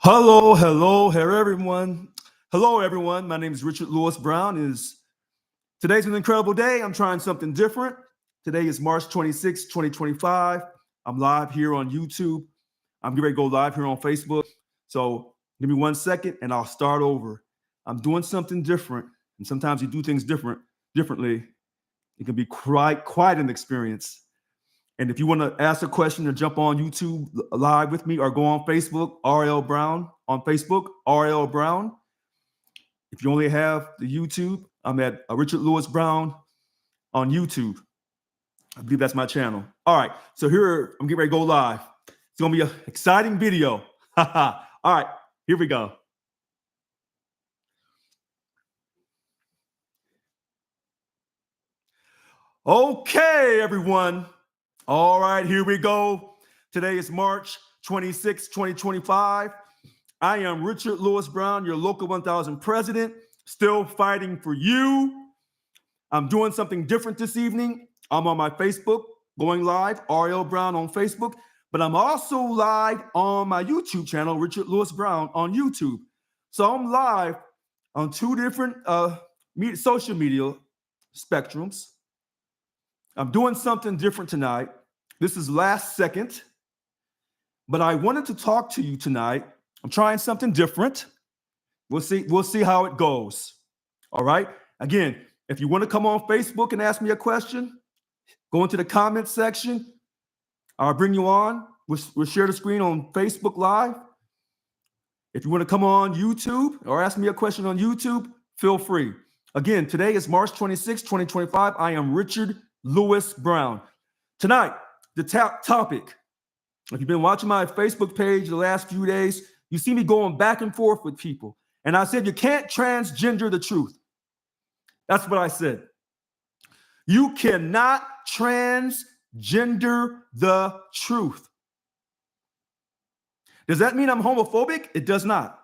Hello, everyone. Hello, everyone. My name is Richard Lewis Brown. Today's an incredible day. I'm trying something different. Today is March 26, 2025. I'm live here on YouTube. I'm getting ready to go live here on Facebook. So give me 1 second and I'll start over. I'm doing something different. And sometimes you do things differently. It can be quite an experience. And if you want to ask a question or jump on YouTube live with me or go on Facebook, RL Brown on Facebook, RL Brown. If you only have the YouTube, I'm at Richard Lewis Brown on YouTube. I believe that's my channel. All right, so here, I'm getting ready to go live. It's going to be an exciting video. All right, here we go. Okay, everyone. All right, here we go. Today is March 26, 2025. I am Richard Lewis Brown, your Local 1000 president, still fighting for you. I'm doing something different this evening. I'm on my Facebook, going live, RL Brown on Facebook, but I'm also live on my YouTube channel, Richard Lewis Brown on YouTube. So I'm live on two different social media spectrums. I'm doing something different tonight. This is last second, but I wanted to talk to you tonight. I'm trying something different. We'll see how it goes. All right. Again, if you want to come on Facebook and ask me a question, go into the comment section. I'll bring you on. We'll share the screen on Facebook Live. If you want to come on YouTube or ask me a question on YouTube, feel free. Again, today is March 26, 2025. I am Richard Lewis Brown. Tonight, the topic. If you've been watching my Facebook page the last few days, you see me going back and forth with people. And I said, you can't transgender the truth. That's what I said. You cannot transgender the truth. Does that mean I'm homophobic? It does not.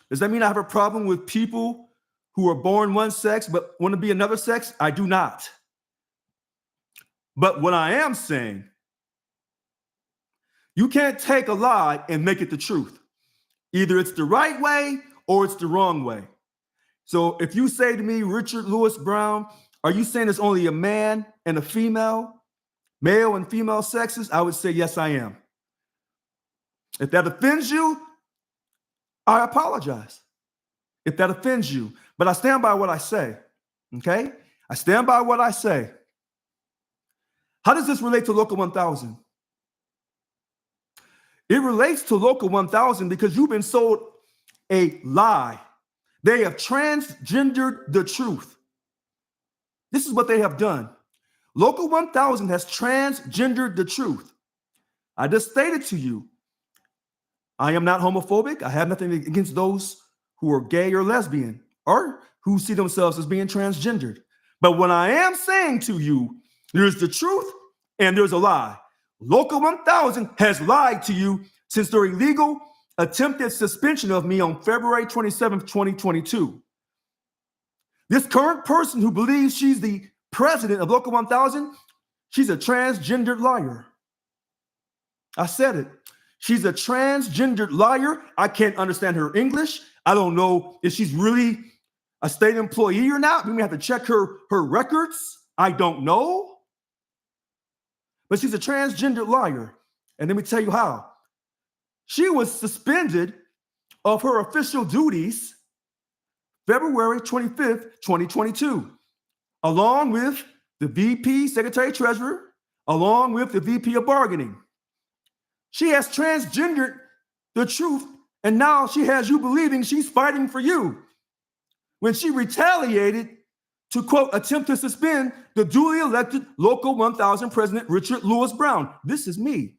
Does that mean I have a problem with people who are born one sex but want to be another sex? I do not. But what I am saying, you can't take a lie and make it the truth. Either it's the right way or it's the wrong way. So if you say to me, Richard Lewis Brown, are you saying it's only a man and a female, male and female sexes? I would say, yes, I am. If that offends you, I apologize. If that offends you, but I stand by what I say, okay? I stand by what I say. How does this relate to Local 1000? It relates to Local 1000 because you've been sold a lie. They have transgendered the truth. This is what they have done. Local 1000 has transgendered the truth. I just stated to you, I am not homophobic. I have nothing against those who are gay or lesbian or who see themselves as being transgendered. But what I am saying to you, there's the truth and there's a lie. Local 1000 has lied to you since their illegal attempted suspension of me on February 27th, 2022. This current person who believes she's the president of Local 1000, she's a transgendered liar. I said it. She's a transgendered liar. I can't understand her English. I don't know if she's really a state employee or not. We may have to check her records. I don't know. But she's a transgender liar. And let me tell you how. She was suspended of her official duties February 25th, 2022, along with the VP, Secretary Treasurer, along with the VP of Bargaining. She has transgendered the truth, and now she has you believing she's fighting for you when she retaliated to, quote, attempt to suspend the duly elected Local 1000 President Richard Lewis Brown. This is me.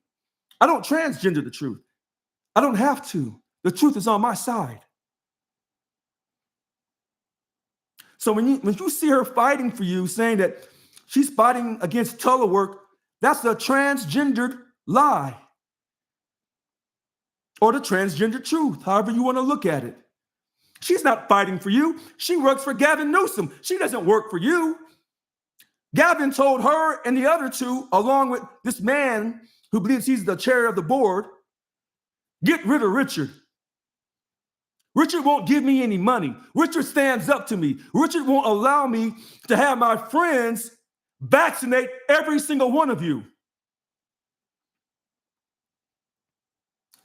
I don't transgender the truth. I don't have to. The truth is on my side. So when you see her fighting for you, saying that she's fighting against telework, that's a transgendered lie. Or the transgender truth, however you want to look at it. She's not fighting for you. She works for Gavin Newsom. She doesn't work for you. Gavin told her and the other two, along with this man who believes he's the chair of the board, get rid of Richard. Richard won't give me any money. Richard stands up to me. Richard won't allow me to have my friends vaccinate every single one of you.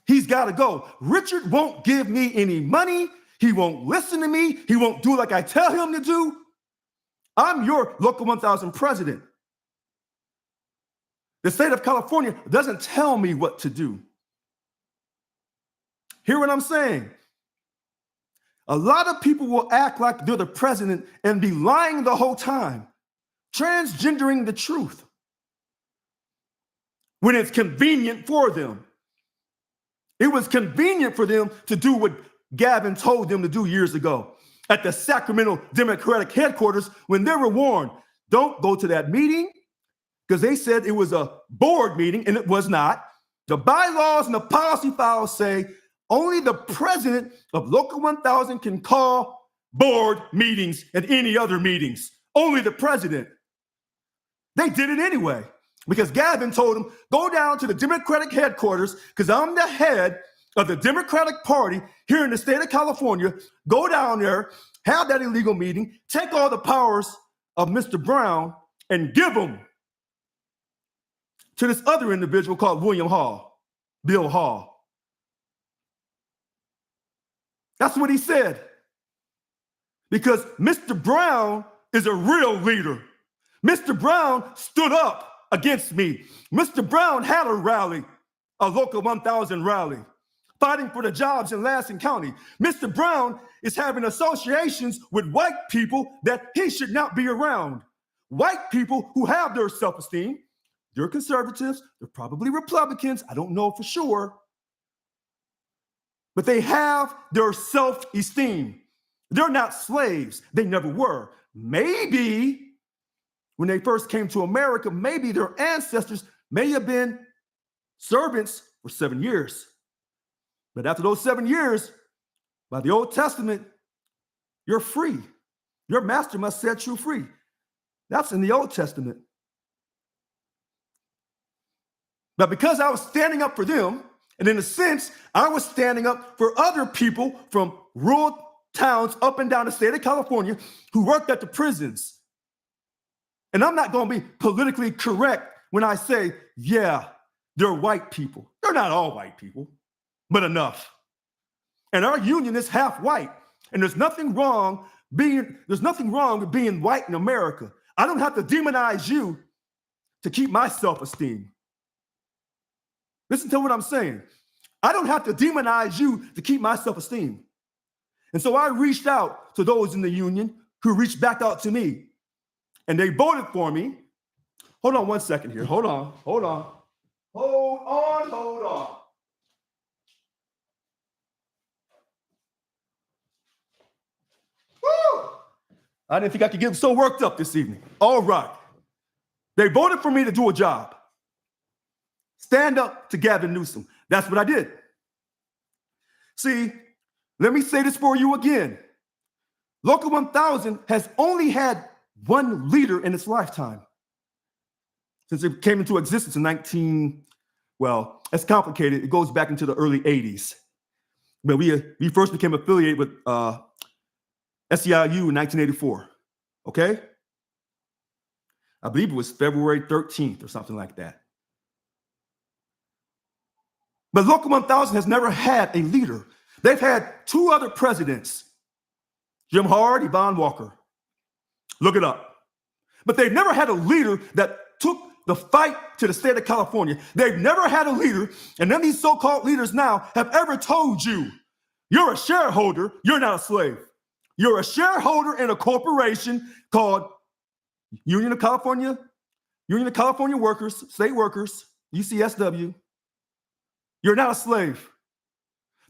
He's got to go. Richard won't give me any money. He won't listen to me. He won't do like I tell him to do. I'm your Local 1000 president. The state of California doesn't tell me what to do. Hear what I'm saying? A lot of people will act like they're the president and be lying the whole time, transgendering the truth when it's convenient for them. It was convenient for them to do what Gavin told them to do years ago at the Sacramento Democratic headquarters when they were warned, don't go to that meeting, because they said it was a board meeting, and it was not. The bylaws and the policy files say only the president of Local 1000 can call board meetings and any other meetings. Only the president. They did it anyway because Gavin told them, go down to the Democratic headquarters because I'm the head of the Democratic Party here in the state of California. Go down there, have that illegal meeting, take all the powers of Mr. Brown and give them to this other individual called Bill Hall. That's what he said. Because Mr. Brown is a real leader. Mr. Brown stood up against me. Mr. Brown had a rally, a Local 1000 rally, fighting for the jobs in Lansing County. Mr. Brown is having associations with white people that he should not be around. White people who have their self-esteem. They're conservatives. They're probably Republicans. I don't know for sure. But they have their self-esteem. They're not slaves. They never were. Maybe when they first came to America, maybe their ancestors may have been servants for 7 years. But after those 7 years, by the Old Testament, you're free. Your master must set you free. That's in the Old Testament. But because I was standing up for them, and in a sense, I was standing up for other people from rural towns up and down the state of California who worked at the prisons. And I'm not going to be politically correct when I say, yeah, they're white people. They're not all white people, but enough. And our union is half white. And there's nothing wrong with being white in America. I don't have to demonize you to keep my self-esteem. Listen to what I'm saying. I don't have to demonize you to keep my self-esteem. And so I reached out to those in the union who reached back out to me. And they voted for me. Hold on one second here. Hold on. Woo! I didn't think I could get so worked up this evening. All right. They voted for me to do a job. Stand up to Gavin Newsom. That's what I did. See, let me say this for you again. Local 1000 has only had one leader in its lifetime since it came into existence in it's complicated. It goes back into the early 80s. But we first became affiliated with SEIU in 1984, okay? I believe it was February 13th or something like that. But Local 1000 has never had a leader. They've had two other presidents, Jim Hard, Yvonne Walker. Look it up. But they've never had a leader that took the fight to the state of California. They've never had a leader, and none of these so-called leaders now have ever told you, you're a shareholder, you're not a slave. You're a shareholder in a corporation called Union of California Workers, State Workers, UCSW. You're not a slave.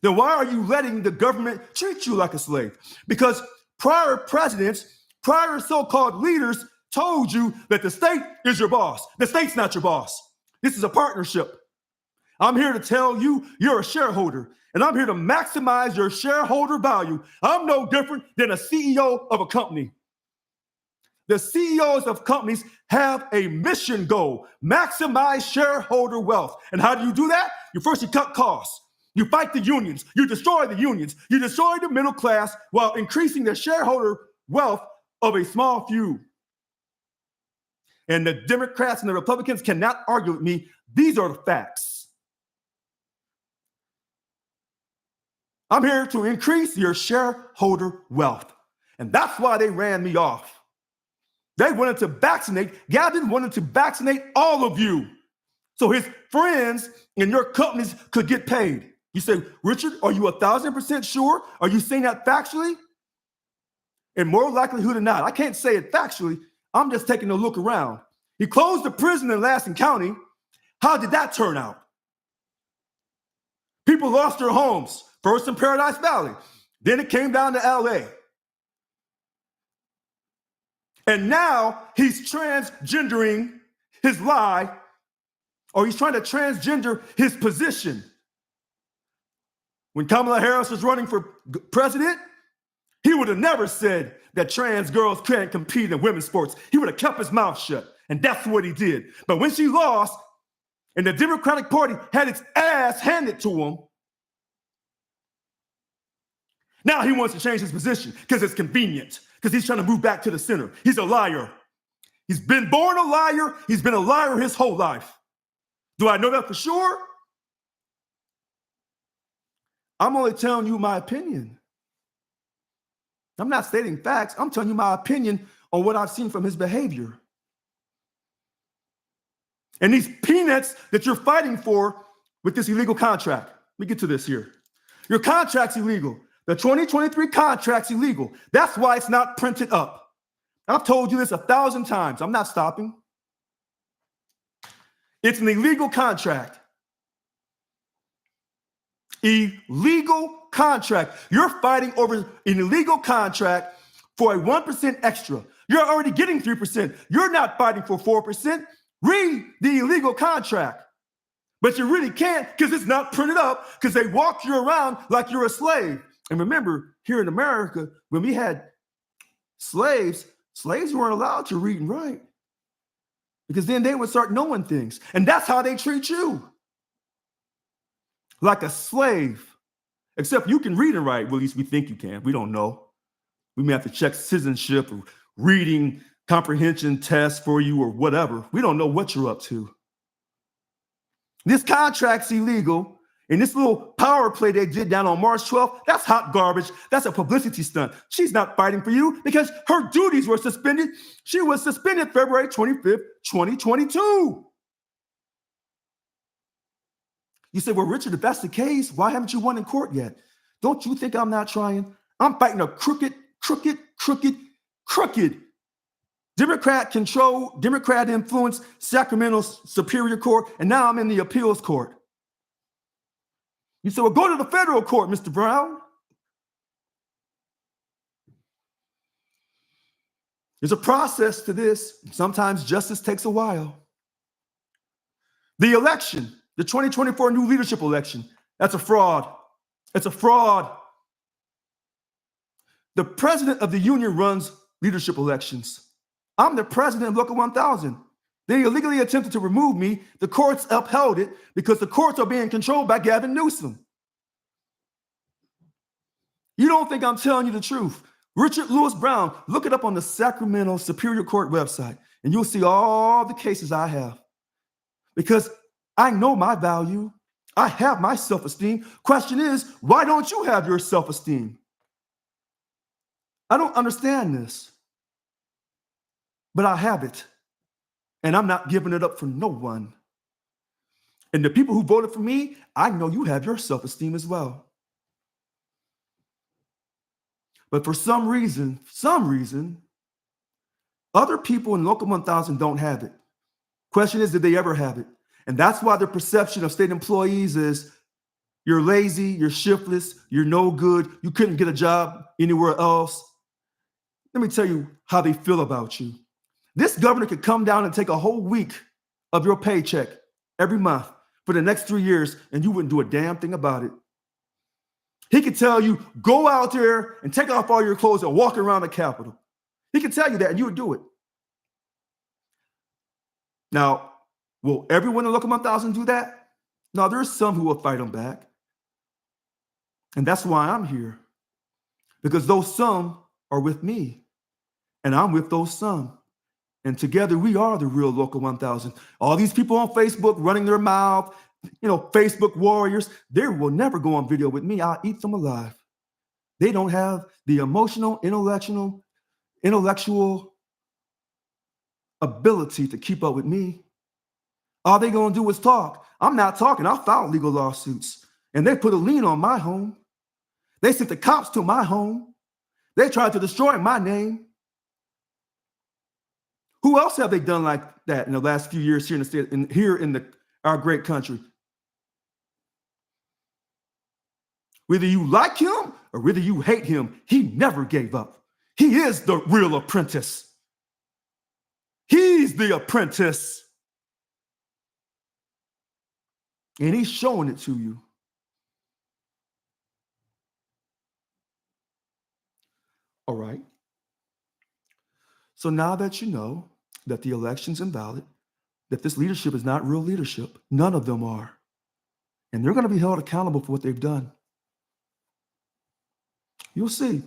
Then why are you letting the government treat you like a slave? Because prior presidents, prior so-called leaders told you that the state is your boss. The state's not your boss. This is a partnership. I'm here to tell you you're a shareholder, and I'm here to maximize your shareholder value. I'm no different than a CEO of a company. The CEOs of companies have a mission goal, maximize shareholder wealth. And how do you do that? You cut costs. You fight the unions. You destroy the unions. You destroy the middle class while increasing the shareholder wealth of a small few. And the Democrats and the Republicans cannot argue with me. These are the facts. I'm here to increase your shareholder wealth. And that's why they ran me off. They wanted to vaccinate. Gavin wanted to vaccinate all of you so his friends and your companies could get paid. You say, Richard, are you 1,000% sure? Are you saying that factually? And more likelihood than not, I can't say it factually. I'm just taking a look around. He closed the prison in Lansing County. How did that turn out? People lost their homes, first in Paradise Valley. Then it came down to LA. And now he's transgendering his lie, or he's trying to transgender his position. When Kamala Harris was running for president, he would have never said that trans girls can't compete in women's sports. He would have kept his mouth shut, and that's what he did. But when she lost, and the Democratic Party had its ass handed to him, now he wants to change his position because it's convenient, because he's trying to move back to the center. He's a liar. He's been born a liar. He's been a liar his whole life. Do I know that for sure? I'm only telling you my opinion. I'm not stating facts. I'm telling you my opinion on what I've seen from his behavior. And these peanuts that you're fighting for with this illegal contract. Let me get to this here. Your contract's illegal. The 2023 contract's illegal. That's why it's not printed up. I've told you this 1,000 times. I'm not stopping. It's an illegal contract. Illegal contract. You're fighting over an illegal contract for a 1% extra. You're already getting 3%. You're not fighting for 4%. Read the illegal contract. But you really can't because it's not printed up because they walk you around like you're a slave. And remember, here in America, when we had slaves weren't allowed to read and write because then they would start knowing things. And that's how they treat you. Like a slave. Except you can read and write. Well, at least we think you can. We don't know. We may have to check citizenship or reading comprehension tests for you or whatever. We don't know what you're up to. This contract's illegal. And this little power play they did down on March 12th, that's hot garbage. That's a publicity stunt. She's not fighting for you because her duties were suspended. She was suspended February 25th, 2022. You say, well, Richard, if that's the case, why haven't you won in court yet? Don't you think I'm not trying? I'm fighting a crooked Democrat influenced Sacramento Superior Court, and now I'm in the appeals court. You say, well, go to the federal court, Mr. Brown. There's a process to this. Sometimes justice takes a while. The election, the 2024 new leadership election, that's a fraud. It's a fraud. The president of the union runs leadership elections. I'm the president of Local 1000. They illegally attempted to remove me. The courts upheld it because the courts are being controlled by Gavin Newsom. You don't think I'm telling you the truth. Richard Lewis Brown, look it up on the Sacramento Superior Court website, and you'll see all the cases I have. Because I know my value. I have my self-esteem. Question is, why don't you have your self-esteem? I don't understand this. But I have it. And I'm not giving it up for no one. And the people who voted for me, I know you have your self-esteem as well. But for some reason, other people in Local 1000 don't have it. Question is, did they ever have it? And that's why the perception of state employees is you're lazy, you're shiftless, you're no good, you couldn't get a job anywhere else. Let me tell you how they feel about you. This governor could come down and take a whole week of your paycheck every month for the next 3 years, and you wouldn't do a damn thing about it. He could tell you, go out there and take off all your clothes and walk around the Capitol. He could tell you that, and you would do it. Now, will everyone in Local 1000 do that? No, there's some who will fight him back. And that's why I'm here. Because those some are with me, and I'm with those some. And together we are the real Local 1000. All these people on Facebook running their mouth, Facebook warriors, they will never go on video with me. I'll eat them alive. They don't have the emotional, intellectual ability to keep up with me. All they gonna do is talk. I'm not talking. I filed legal lawsuits, and they put a lien on my home. They sent the cops to my home. They tried to destroy my name. Who else have they done like that in the last few years here in the state, here in our great country? Whether you like him or whether you hate him, he never gave up. He is the real apprentice. He's the apprentice. And he's showing it to you. All right. So now that you know that the election's invalid, that this leadership is not real leadership, none of them are. And they're going to be held accountable for what they've done. You'll see.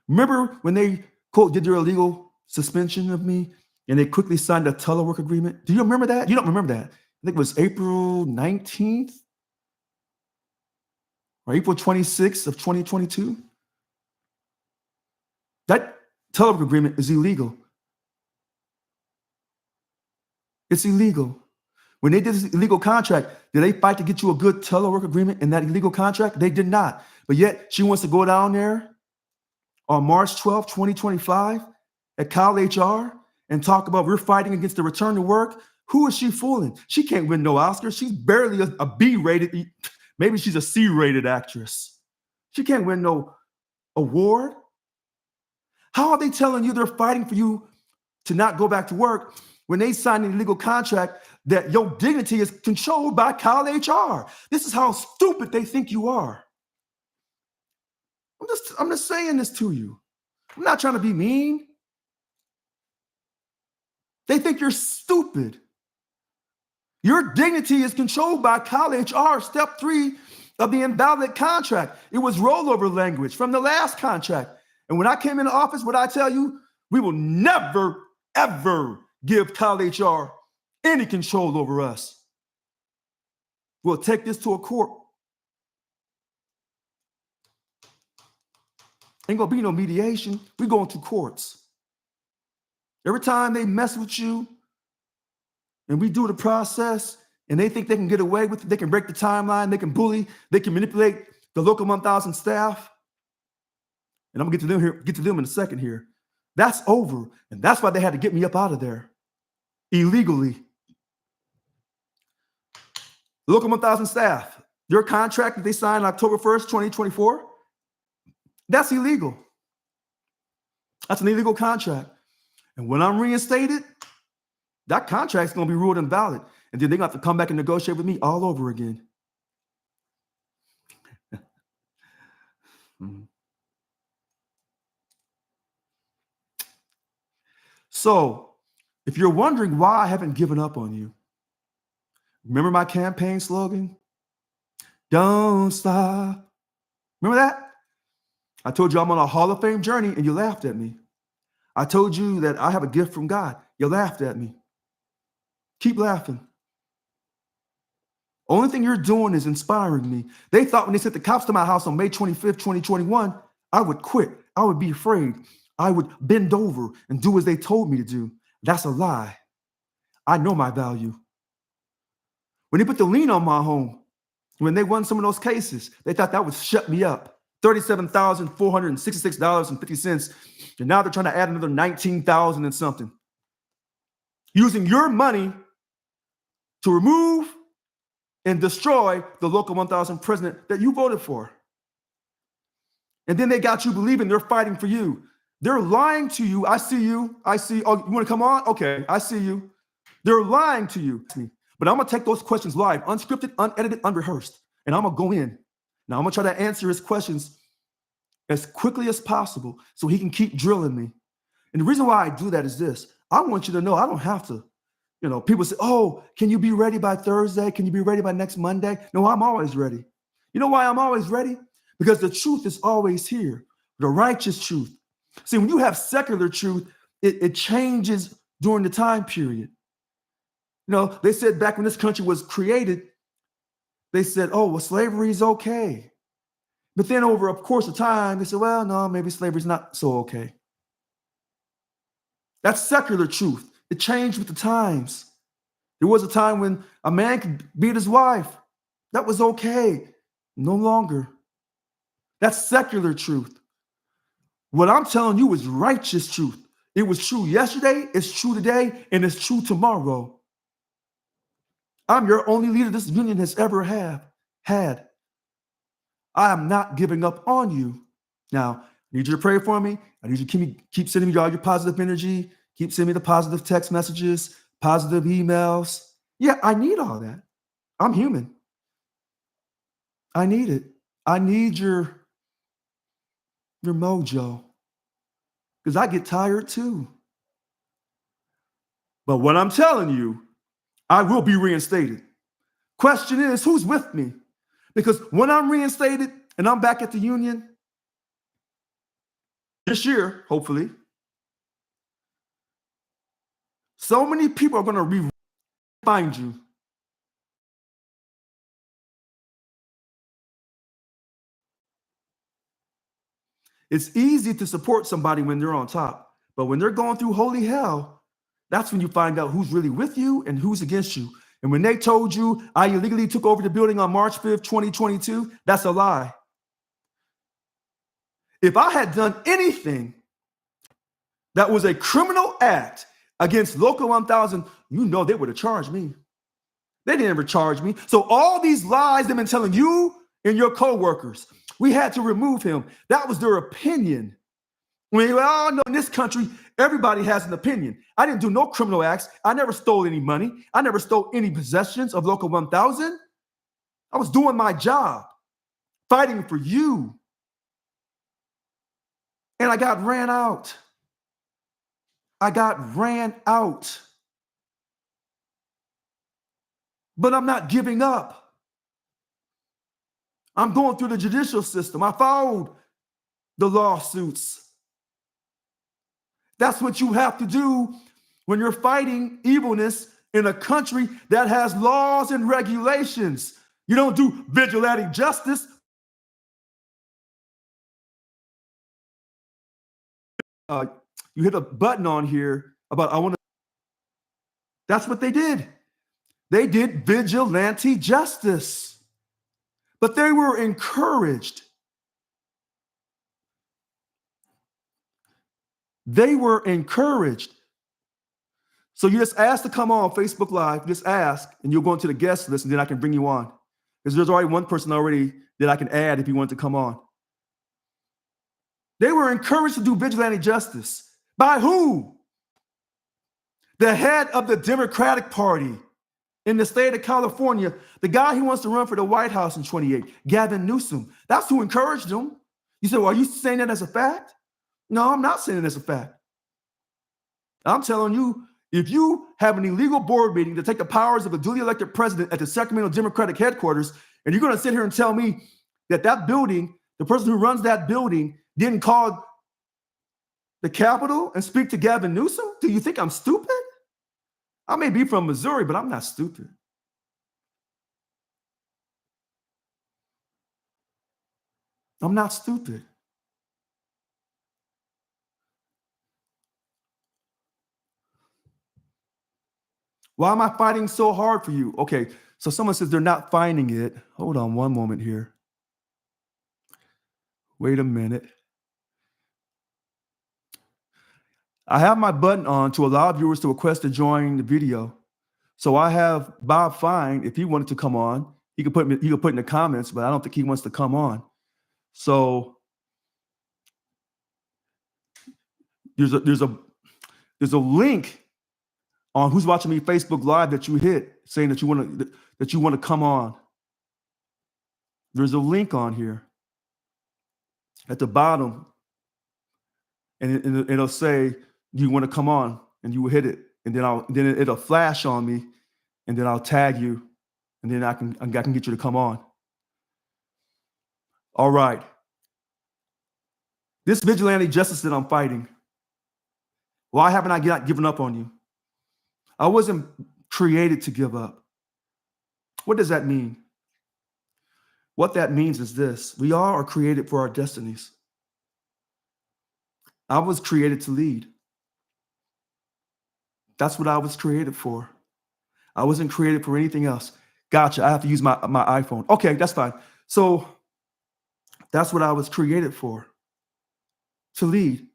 Remember when they, quote, did their illegal suspension of me and they quickly signed a telework agreement? Do you remember that? You don't remember that. I think it was April 19th or April 26th of 2022. That telework agreement is illegal. It's illegal. When they did this illegal contract, did they fight to get you a good telework agreement in that illegal contract? They did not. But yet she wants to go down there on March 12th, 2025 at Cal HR and talk about we're fighting against the return to work. Who is she fooling? She can't win no Oscar. She's barely a B-rated, maybe she's a C-rated actress. She can't win no award. How are they telling you they're fighting for you to not go back to work when they signed an illegal contract that your dignity is controlled by Cal HR? This is how stupid they think you are. I'm just saying this to you. I'm not trying to be mean. They think you're stupid. Your dignity is controlled by Cal HR, step 3 of the invalid contract. It was rollover language from the last contract. And when I came into office, what I tell you, we will never, ever give Cal HR any control over us. We'll take this to a court. Ain't gonna be no mediation. We're going to courts. Every time they mess with you and we do the process and they think they can get away with it, they can break the timeline, they can bully, they can manipulate the Local 1000 staff. And I'm gonna get to them in a second here. That's over. And that's why they had to get me up out of there illegally. The Local 1000 staff, your contract that they signed October 1st, 2024, that's illegal. That's an illegal contract. And when I'm reinstated, that contract's going to be ruled invalid. And then they're going to have to come back and negotiate with me all over again. So, if you're wondering why I haven't given up on you, remember my campaign slogan? Don't stop. Remember that? I told you I'm on a Hall of Fame journey and you laughed at me. I told you that I have a gift from God. You laughed at me. Keep laughing. Only thing you're doing is inspiring me. They thought when they sent the cops to my house on May 25th, 2021, I would quit. I would be afraid. I would bend over and do as they told me to do. That's a lie. I know my value. When they put the lien on my home, when they won some of those cases, they thought that would shut me up. $37,466.50. And now they're trying to add another $19,000 and something. Using your money to remove and destroy the Local 1000 president that you voted for. And then they got you believing they're fighting for you. They're lying to you. I see you. I see. Oh, you want to come on? Okay, I see you. They're lying to you. But I'm going to take those questions live, unscripted, unedited, unrehearsed. And I'm going to go in. Now, I'm going to try to answer his questions as quickly as possible so he can keep drilling me. And the reason why I do that is this. I want you to know I don't have to. People say, oh, can you be ready by Thursday? Can you be ready by next Monday? No, I'm always ready. You know why I'm always ready? because the truth is always here, the righteous truth. See, when you have secular truth, it changes during the time period. You know, they said back when this country was created, they said, oh, well, slavery is okay. But then over a course of time, they said, well, no, maybe slavery's not so okay. That's secular truth. It changed with the times. There was a time when a man could beat his wife. That was okay. No longer. That's secular truth. What I'm telling you is righteous truth. It was true yesterday, it's true today, and it's true tomorrow. I'm your only leader this union has ever had. I am not giving up on you. Now, I need you to pray for me. I need you to keep sending me all your positive energy. Keep sending me the positive text messages, positive emails. Yeah, I need all that. I'm human. I need it. I need your mojo, because I get tired too. But what I'm telling you, I will be reinstated. Question is, who's with me? Because when I'm reinstated and I'm back at the union this year, hopefully, so many people are going to find you. It's easy to support somebody when they're on top, but when they're going through holy hell, that's when you find out who's really with you and who's against you. And when they told you I illegally took over the building on March 5th, 2022, that's a lie. If I had done anything that was a criminal act against Local 1000, you know they would have charged me. They didn't ever charge me. So all these lies they've been telling you and your coworkers, we had to remove him. That was their opinion. When you all know in this country, everybody has an opinion. I didn't do no criminal acts. I never stole any money. I never stole any possessions of Local 1000. I was doing my job, fighting for you. And I got ran out. But I'm not giving up. I'm going through the judicial system. I followed the lawsuits. That's what you have to do when you're fighting evilness in a country that has laws and regulations. You don't do vigilante justice. You hit a button on here about I want to. That's what they did. They did vigilante justice. But they were encouraged. They were encouraged. So you just ask to come on Facebook Live, just ask, and you'll go into the guest list, and then I can bring you on. Because there's already one person already that I can add if you want to come on. They were encouraged to do vigilante justice. By who? The head of the Democratic Party in the state of California, the guy who wants to run for the White House in 28, Gavin Newsom. That's who encouraged him. You say, well, are you saying that as a fact? No, I'm not saying it as a fact. I'm telling you, if you have an illegal board meeting to take the powers of a duly elected president at the Sacramento Democratic headquarters, and you're going to sit here and tell me that that building, the person who runs that building, didn't call the Capitol and speak to Gavin Newsom? Do you think I'm stupid? I may be from Missouri, but I'm not stupid. I'm not stupid. Why am I fighting so hard for you? Okay, so someone says they're not finding it. Hold on one moment here. Wait a minute. I have my button on to allow viewers to request to join the video. So I have Bob Fine. If he wanted to come on, he could put in the comments, but I don't think he wants to come on. So there's a link on Who's Watching Me Facebook Live that you hit saying that you want to come on. There's a link on here at the bottom, and it'll say, "Do you want to come on?" And you will hit it, and then it'll flash on me, and then I'll tag you, and then I can get you to come on. All right. This vigilante justice that I'm fighting, why haven't I not given up on you? I wasn't created to give up. What does that mean? What that means is this: we all are created for our destinies. I was created to lead. That's what I was created for. I wasn't created for anything else. Gotcha. I have to use my iPhone. Okay, that's fine. So that's what I was created for, to lead.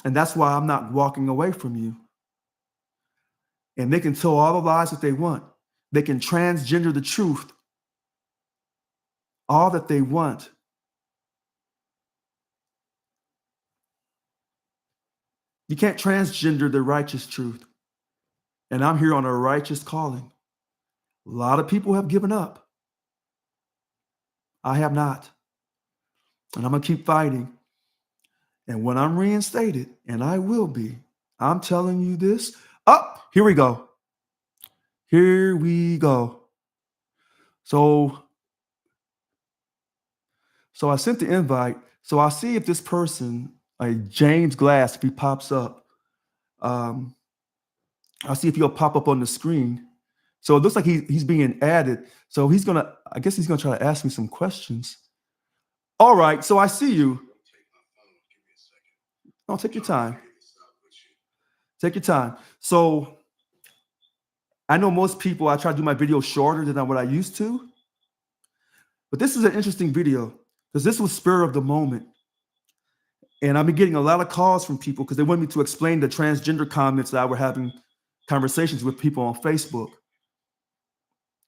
And that's why I'm not walking away from you. And they can tell all the lies that they want. They can transgender the truth, all that they want. You can't transgender the righteous truth. And I'm here on a righteous calling. A lot of people have given up. I have not. And I'm going to keep fighting. And when I'm reinstated, and I will be, I'm telling you this. Oh, here we go. Here we go. So I sent the invite. So I'll see if this person, James Glass, if he pops up. I'll see if he'll pop up on the screen. So it looks like he's being added. So I guess he's gonna try to ask me some questions. All right, so I see you. Oh, take your time. Take your time. So I know most people, I try to do my video shorter than what I used to. But this is an interesting video because this was spur of the moment. And I've been getting a lot of calls from people because they want me to explain the transgender comments that I were having conversations with people on Facebook.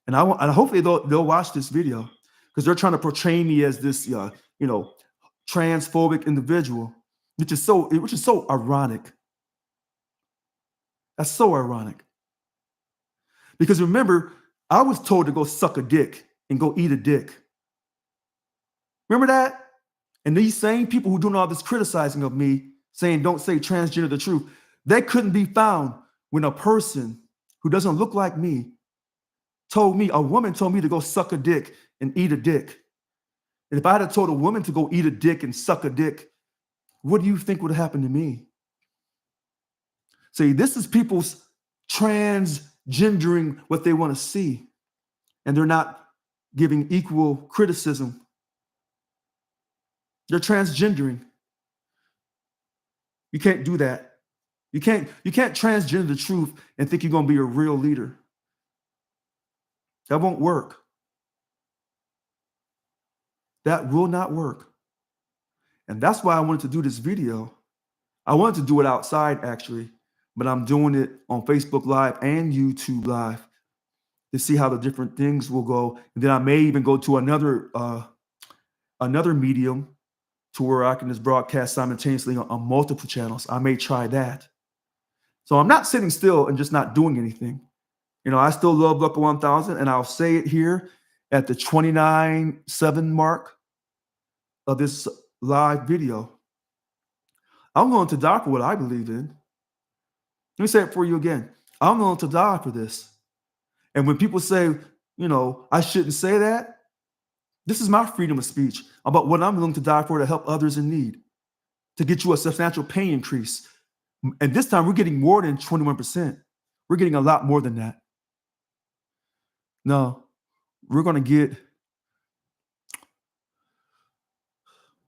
And hopefully they'll watch this video because they're trying to portray me as this, transphobic individual, which is so ironic. That's so ironic. Because remember, I was told to go suck a dick and go eat a dick. Remember that? And these same people who doing all this criticizing of me, saying don't say transgender the truth, they couldn't be found when a person who doesn't look like me a woman told me to go suck a dick and eat a dick. And if I had told a woman to go eat a dick and suck a dick, what do you think would happen to me? See, this is people's transgendering what they want to see. And they're not giving equal criticism. They're transgendering. You can't do that. You can't transgender the truth and think you're going to be a real leader. That won't work. That will not work. And that's why I wanted to do this video. I wanted to do it outside, actually, but I'm doing it on Facebook Live and YouTube Live to see how the different things will go. And then I may even go to another medium to where I can just broadcast simultaneously on multiple channels. I may try that. So I'm not sitting still and just not doing anything. I still love Local 1000, and I'll say it here at the 29.7 mark of this live video. I'm willing to die for what I believe in. Let me say it for you again. I'm willing to die for this. And when people say, I shouldn't say that, this is my freedom of speech about what I'm willing to die for to help others in need, to get you a substantial pay increase. And this time we're getting more than 21%. We're getting a lot more than that. No, we're going to get,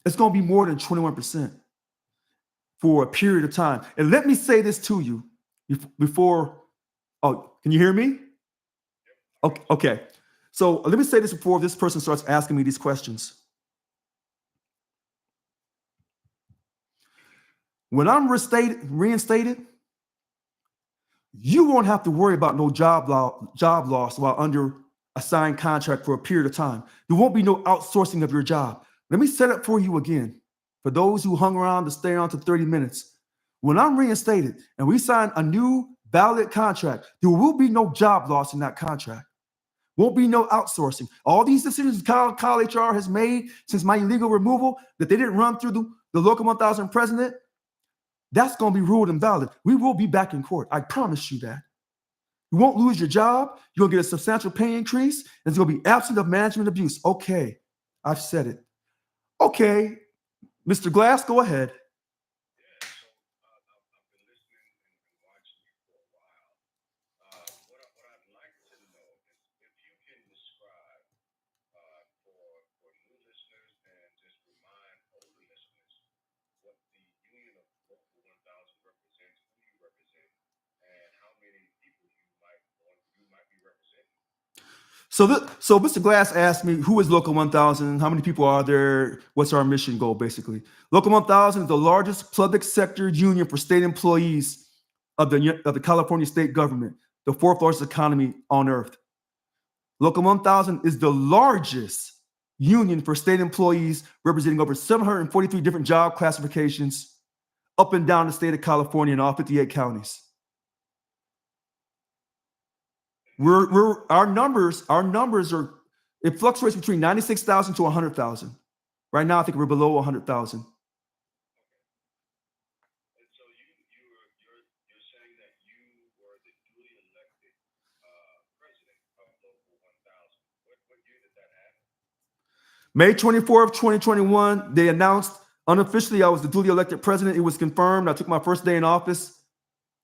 it's going to be more than 21% for a period of time. And let me say this to you before, can you hear me? Okay. So let me say this before this person starts asking me these questions. When I'm reinstated, you won't have to worry about no job loss while under a signed contract for a period of time. There won't be no outsourcing of your job. Let me set it for you again. For those who hung around to stay on to 30 minutes, when I'm reinstated and we sign a new valid contract, there will be no job loss in that contract. Won't be no outsourcing. All these decisions Kyle HR has made since my illegal removal that they didn't run through the Local 1000 president, that's going to be ruled invalid. We will be back in court. I promise you that. You won't lose your job. You're going to get a substantial pay increase. And it's going to be absent of management abuse. Okay, I've said it. Okay, Mr. Glass, go ahead. So Mr. Glass asked me, who is Local 1000? How many people are there? What's our mission goal, basically? Local 1000 is the largest public sector union for state employees of the California state government, the fourth largest economy on earth. Local 1000 is the largest union for state employees, representing over 743 different job classifications up and down the state of California in all 58 counties. Our numbers are, it fluctuates between 96,000 to 100,000. Right now, I think we're below 100,000. May 24th, 2021, they announced unofficially I was the duly elected president. It was confirmed. I took my first day in office,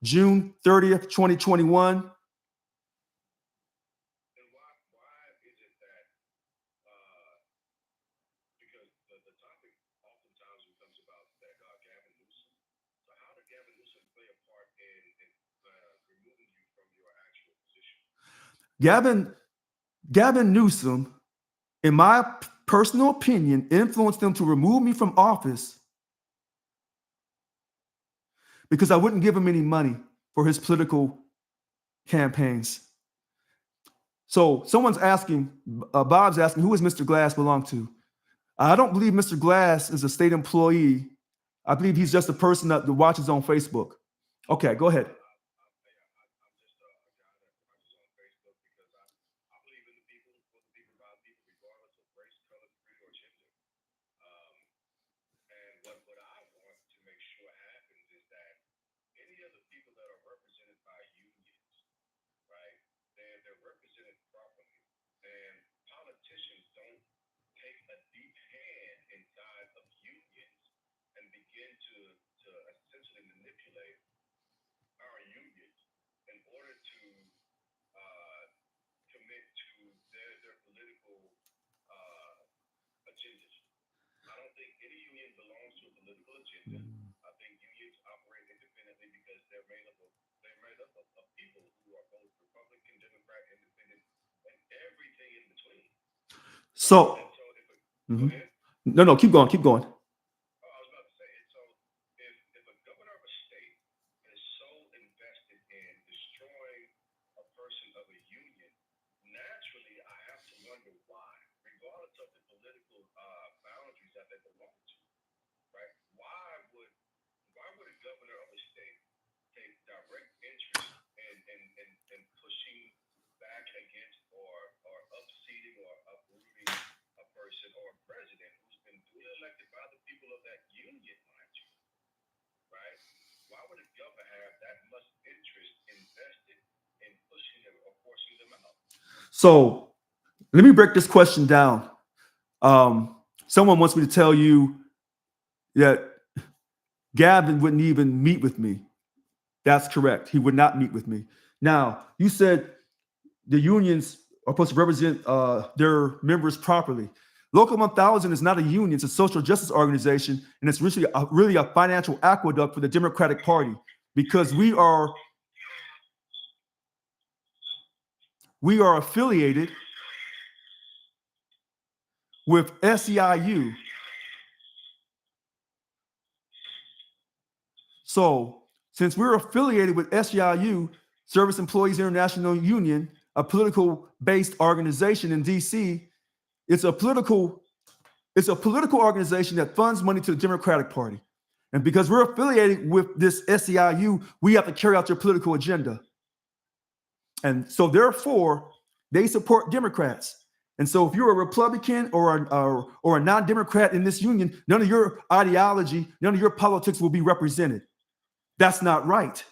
June 30th, 2021. Gavin Newsom, in my personal opinion, influenced them to remove me from office because I wouldn't give him any money for his political campaigns. So someone's asking, Bob's asking, who does Mr. Glass belong to? I don't believe Mr. Glass is a state employee. I believe he's just a person that watches on Facebook. Okay, go ahead. So, no, keep going. So let me break this question down. Someone wants me to tell you that Gavin wouldn't even meet with me. That's correct. He would not meet with me. Now, you said the unions are supposed to represent their members properly. Local 1000 is not a union. It's a social justice organization, and it's really a financial aqueduct for the Democratic Party because we are affiliated with SEIU. So since we're affiliated with SEIU, Service Employees International Union, a political-based organization in DC, it's a political organization that funds money to the Democratic Party. And because we're affiliated with this SEIU, we have to carry out their political agenda. And so therefore, they support Democrats. And so if you're a Republican or a non-Democrat in this union, none of your ideology, none of your politics will be represented. That's not right.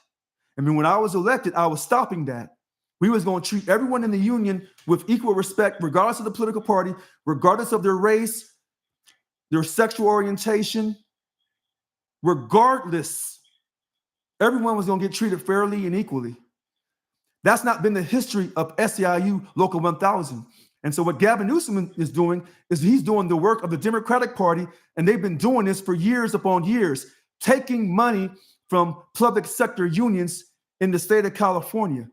I mean, when I was elected, I was stopping that. We was going to treat everyone in the union with equal respect, regardless of the political party, regardless of their race, their sexual orientation, regardless. Everyone was going to get treated fairly and equally. That's not been the history of SEIU Local 1000. And so what Gavin Newsom is doing is he's doing the work of the Democratic Party, and they've been doing this for years upon years, taking money from public sector unions in the state of California.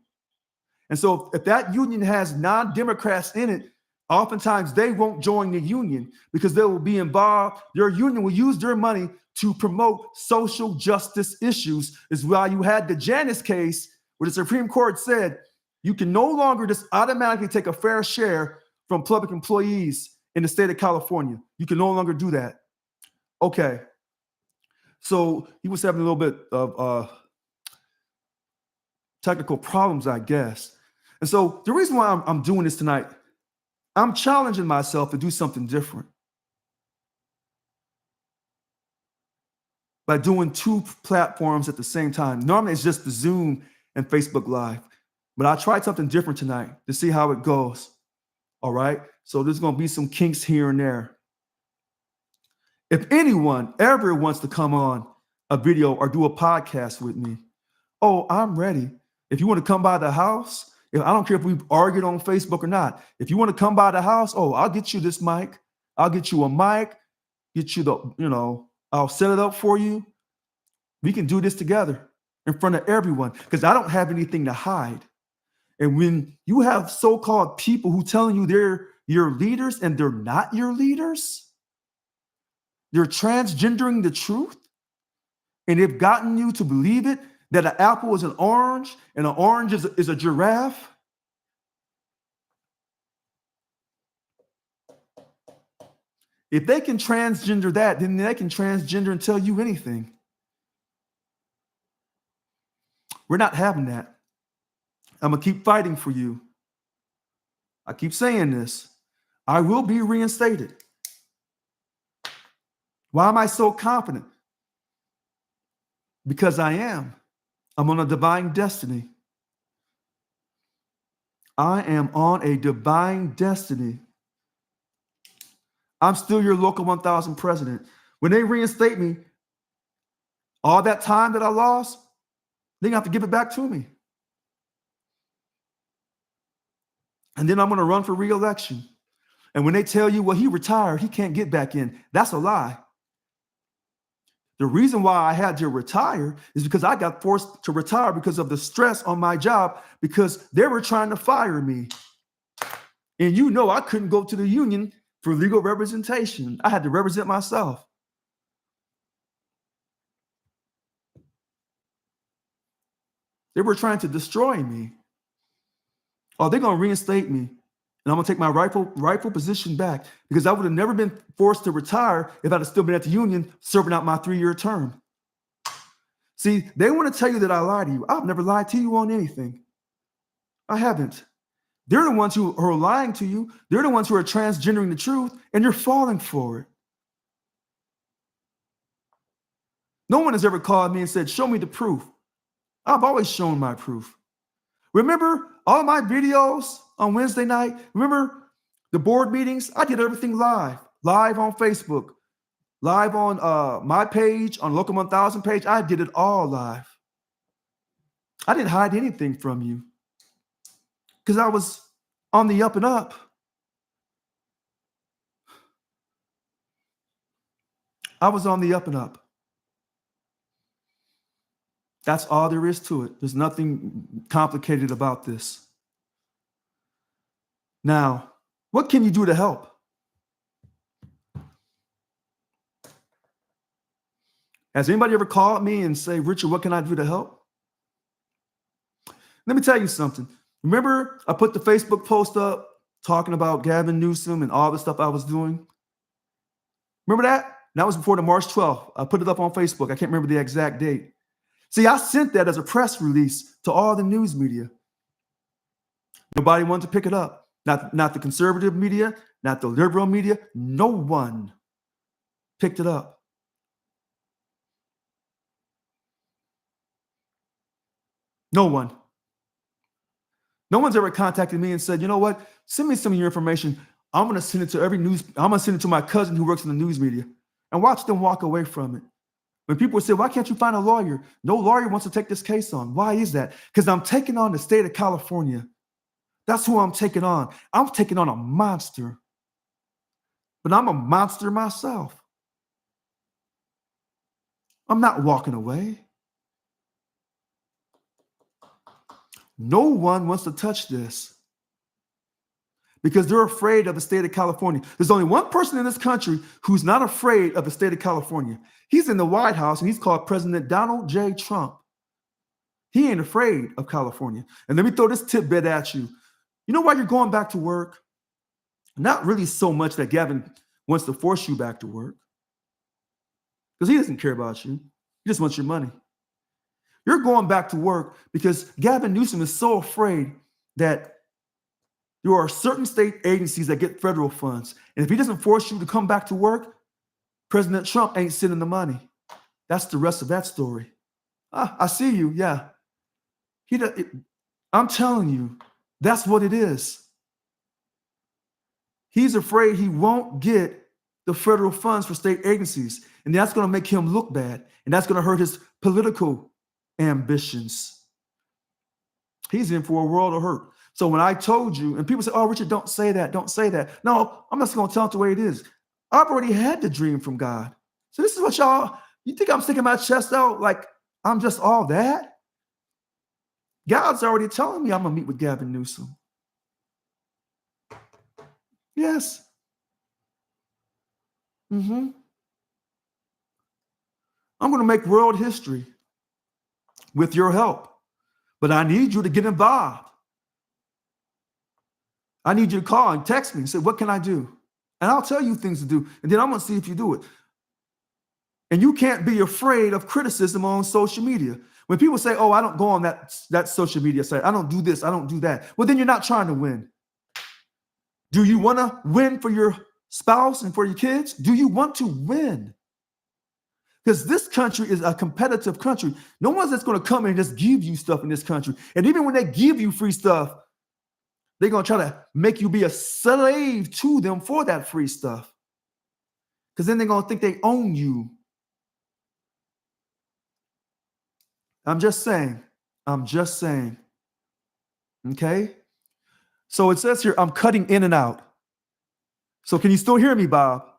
And so if that union has non-Democrats in it, oftentimes they won't join the union because they will be involved. Their union will use their money to promote social justice issues. Is why you had the Janus case where the Supreme Court said you can no longer just automatically take a fair share from public employees in the state of California. You can no longer do that. Okay. So he was having a little bit of technical problems, I guess. And so the reason why I'm doing this tonight, I'm challenging myself to do something different by doing two platforms at the same time. Normally it's just the Zoom and Facebook Live, but I tried something different tonight to see how it goes. All right. So there's going to be some kinks here and there. If anyone ever wants to come on a video or do a podcast with me, oh, I'm ready. If you want to come by the house, I don't care if we've argued on Facebook or not. If you want to come by the house, oh, I'll get you this mic. I'll get you a mic, get you I'll set it up for you. We can do this together in front of everyone because I don't have anything to hide. And when you have so-called people who telling you they're your leaders and they're not your leaders, they're transgendering the truth, and they've gotten you to believe it, that an apple is an orange and an orange is a giraffe. If they can transgender that, then they can transgender and tell you anything. We're not having that. I'm going to keep fighting for you. I keep saying this. I will be reinstated. Why am I so confident? Because I am. I'm on a divine destiny. I am on a divine destiny. I'm still your local 1000 president. When they reinstate me, all that time that I lost, they're going to have to give it back to me. And then I'm going to run for re-election. And when they tell you, well, he retired, he can't get back in, that's a lie. The reason why I had to retire is because I got forced to retire because of the stress on my job, because they were trying to fire me. And I couldn't go to the union for legal representation. I had to represent myself. They were trying to destroy me. Oh, they're going to reinstate me. And I'm going to take my rightful position back, because I would have never been forced to retire if I'd have still been at the union serving out my 3-year term. See, they want to tell you that I lied to you. I've never lied to you on anything. I haven't. They're the ones who are lying to you. They're the ones who are transgendering the truth, and you're falling for it. No one has ever called me and said, show me the proof. I've always shown my proof. Remember all my videos on Wednesday night? Remember the board meetings? I did everything live on Facebook, live on my page, on Local 1000 page. I did it all live. I didn't hide anything from you because I was on the up and up. I was on the up and up. That's all there is to it. There's nothing complicated about this. Now, what can you do to help? Has anybody ever called me and say, Richard, what can I do to help? Let me tell you something. Remember, I put the Facebook post up talking about Gavin Newsom and all the stuff I was doing? Remember that? That was before the March 12th. I put it up on Facebook. I can't remember the exact date. See, I sent that as a press release to all the news media. Nobody wanted to pick it up. Not the conservative media, not the liberal media. No one picked it up. No one. No one's ever contacted me and said, you know what, send me some of your information. I'm going to send it to I'm going to send it to my cousin who works in the news media, and watch them walk away from it. When people say, why can't you find a lawyer? No lawyer wants to take this case on. Why is that? Because I'm taking on the state of California. That's who I'm taking on. I'm taking on a monster. But I'm a monster myself. I'm not walking away. No one wants to touch this because they're afraid of the state of California. There's only one person in this country who's not afraid of the state of California. He's in the White House, and he's called President Donald J. Trump. He ain't afraid of California. And let me throw this tidbit at you. You know why you're going back to work? Not really so much that Gavin wants to force you back to work, because he doesn't care about you. He just wants your money. You're going back to work because Gavin Newsom is so afraid that there are certain state agencies that get federal funds. And if he doesn't force you to come back to work, President Trump ain't sending the money. That's the rest of that story. I see you. Yeah. I'm telling you, that's what it is. He's afraid he won't get the federal funds for state agencies. And that's going to make him look bad. And that's going to hurt his political ambitions. He's in for a world of hurt. So when I told you, and people say, oh, Richard, don't say that. Don't say that. No, I'm just going to tell it the way it is. I've already had the dream from God. So this is what you think I'm sticking my chest out like I'm just all that? God's already telling me I'm going to meet with Gavin Newsom. Yes. I'm going to make world history with your help. But I need you to get involved. I need you to call and text me and say, what can I do? And I'll tell you things to do. And then I'm going to see if you do it. And you can't be afraid of criticism on social media. When people say, oh, I don't go on that social media site. I don't do this. I don't do that. Well, then you're not trying to win. Do you want to win for your spouse and for your kids? Do you want to win? Because this country is a competitive country. No one's just going to come and just give you stuff in this country. And even when they give you free stuff, they're going to try to make you be a slave to them for that free stuff. Because then they're going to think they own you. I'm just saying. Okay? So it says here, I'm cutting in and out. So can you still hear me, Bob?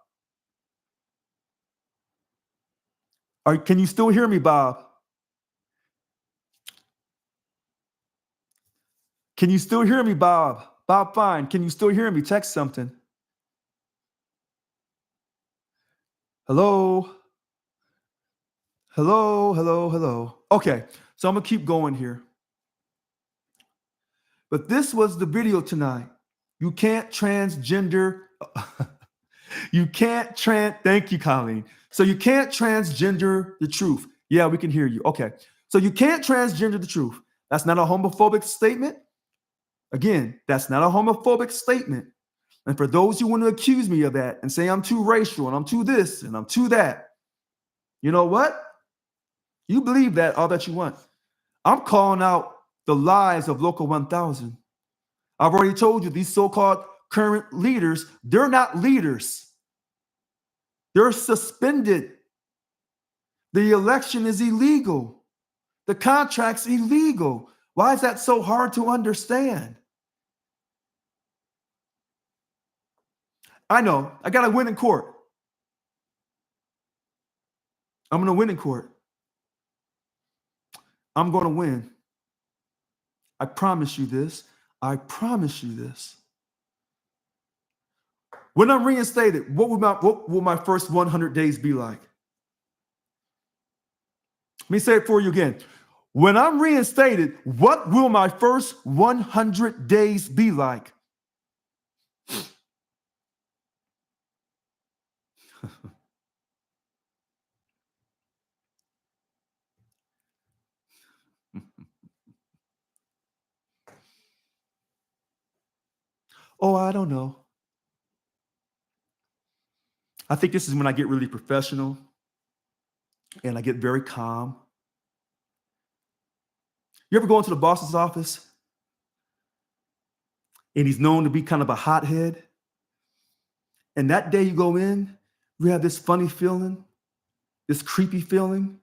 Can you still hear me, Bob? Can you still hear me, Bob? Bob Fine, can you still hear me? Text something. Hello? Hello. Okay, so I'm going to keep going here. But this was the video tonight. You can't transgender. Thank you, Colleen. So you can't transgender the truth. Yeah, we can hear you. Okay. So you can't transgender the truth. That's not a homophobic statement. Again, that's not a homophobic statement. And for those who want to accuse me of that and say I'm too racial and I'm too this and I'm too that, you know what? You believe that all that you want. I'm calling out the lies of Local 1000. I've already told you these so-called current leaders, they're not leaders. They're suspended. The election is illegal. The contract's illegal. Why is that so hard to understand? I know. I got to win in court. I'm going to win in court. I'm going to win. I promise you this. I promise you this. When I'm reinstated, what will my first 100 days be like? Let me say it for you again. When I'm reinstated, what will my first 100 days be like? Oh, I don't know. I think this is when I get really professional and I get very calm. You ever go into the boss's office and he's known to be kind of a hothead. And that day you go in, you have this funny feeling, this creepy feeling,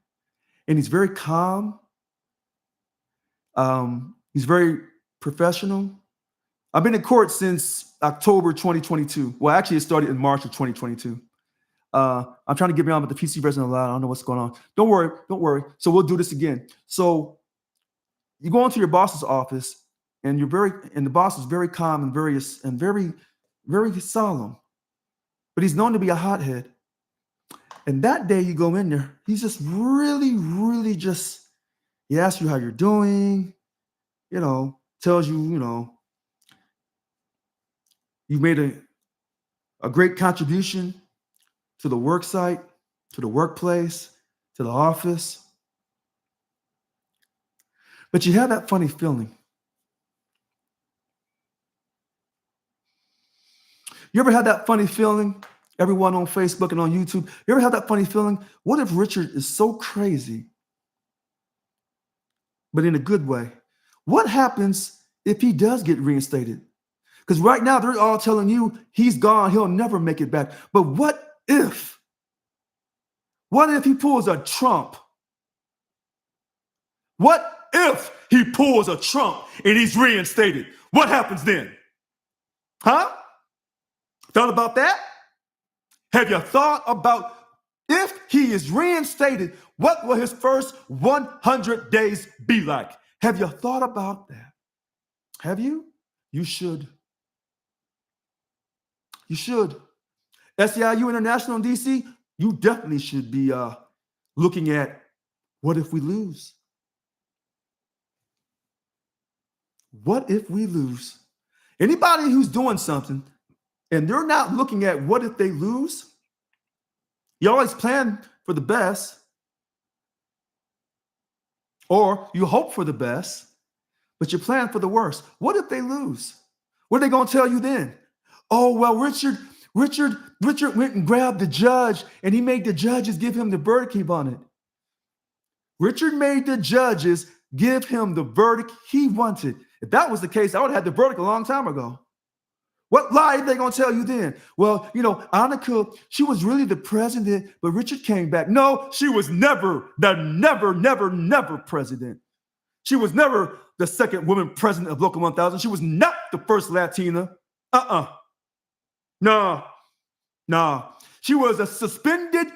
and he's very calm. He's very professional. I've been in court since October 2022. Well, actually, it started in March of 2022. I'm trying to get me on with the PC version of the law. I don't know what's going on. Don't worry. So we'll do this again. So you go into your boss's office, and the boss is very calm and very solemn. But he's known to be a hothead. And that day you go in there, he's just really just, he asks you how you're doing, tells you, you've made a great contribution to the work site, to the workplace, to the office. But you have that funny feeling. You ever had that funny feeling? Everyone on Facebook and on YouTube, you ever had that funny feeling? What if Richard is so crazy, but in a good way? What happens if he does get reinstated? Because right now they're all telling you he's gone, he'll never make it back. But what if? What if he pulls a Trump? What if he pulls a Trump and he's reinstated? What happens then? Huh? Thought about that? Have you thought about if he is reinstated, what will his first 100 days be like? Have you thought about that? Have you? You should. You should. SEIU International in DC, you definitely should be looking at what if we lose? What if we lose? Anybody who's doing something and they're not looking at what if they lose, you always plan for the best, or you hope for the best, but you plan for the worst. What if they lose? What are they going to tell you then? Oh, well, Richard went and grabbed the judge, and he made the judges give him the verdict he wanted. Richard made the judges give him the verdict he wanted. If that was the case, I would have had the verdict a long time ago. What lie are they going to tell you then? Well, Annika, she was really the president, but Richard came back. No, she was never president. She was never the second woman president of Local 1000. She was not the first Latina. No. She was a suspended.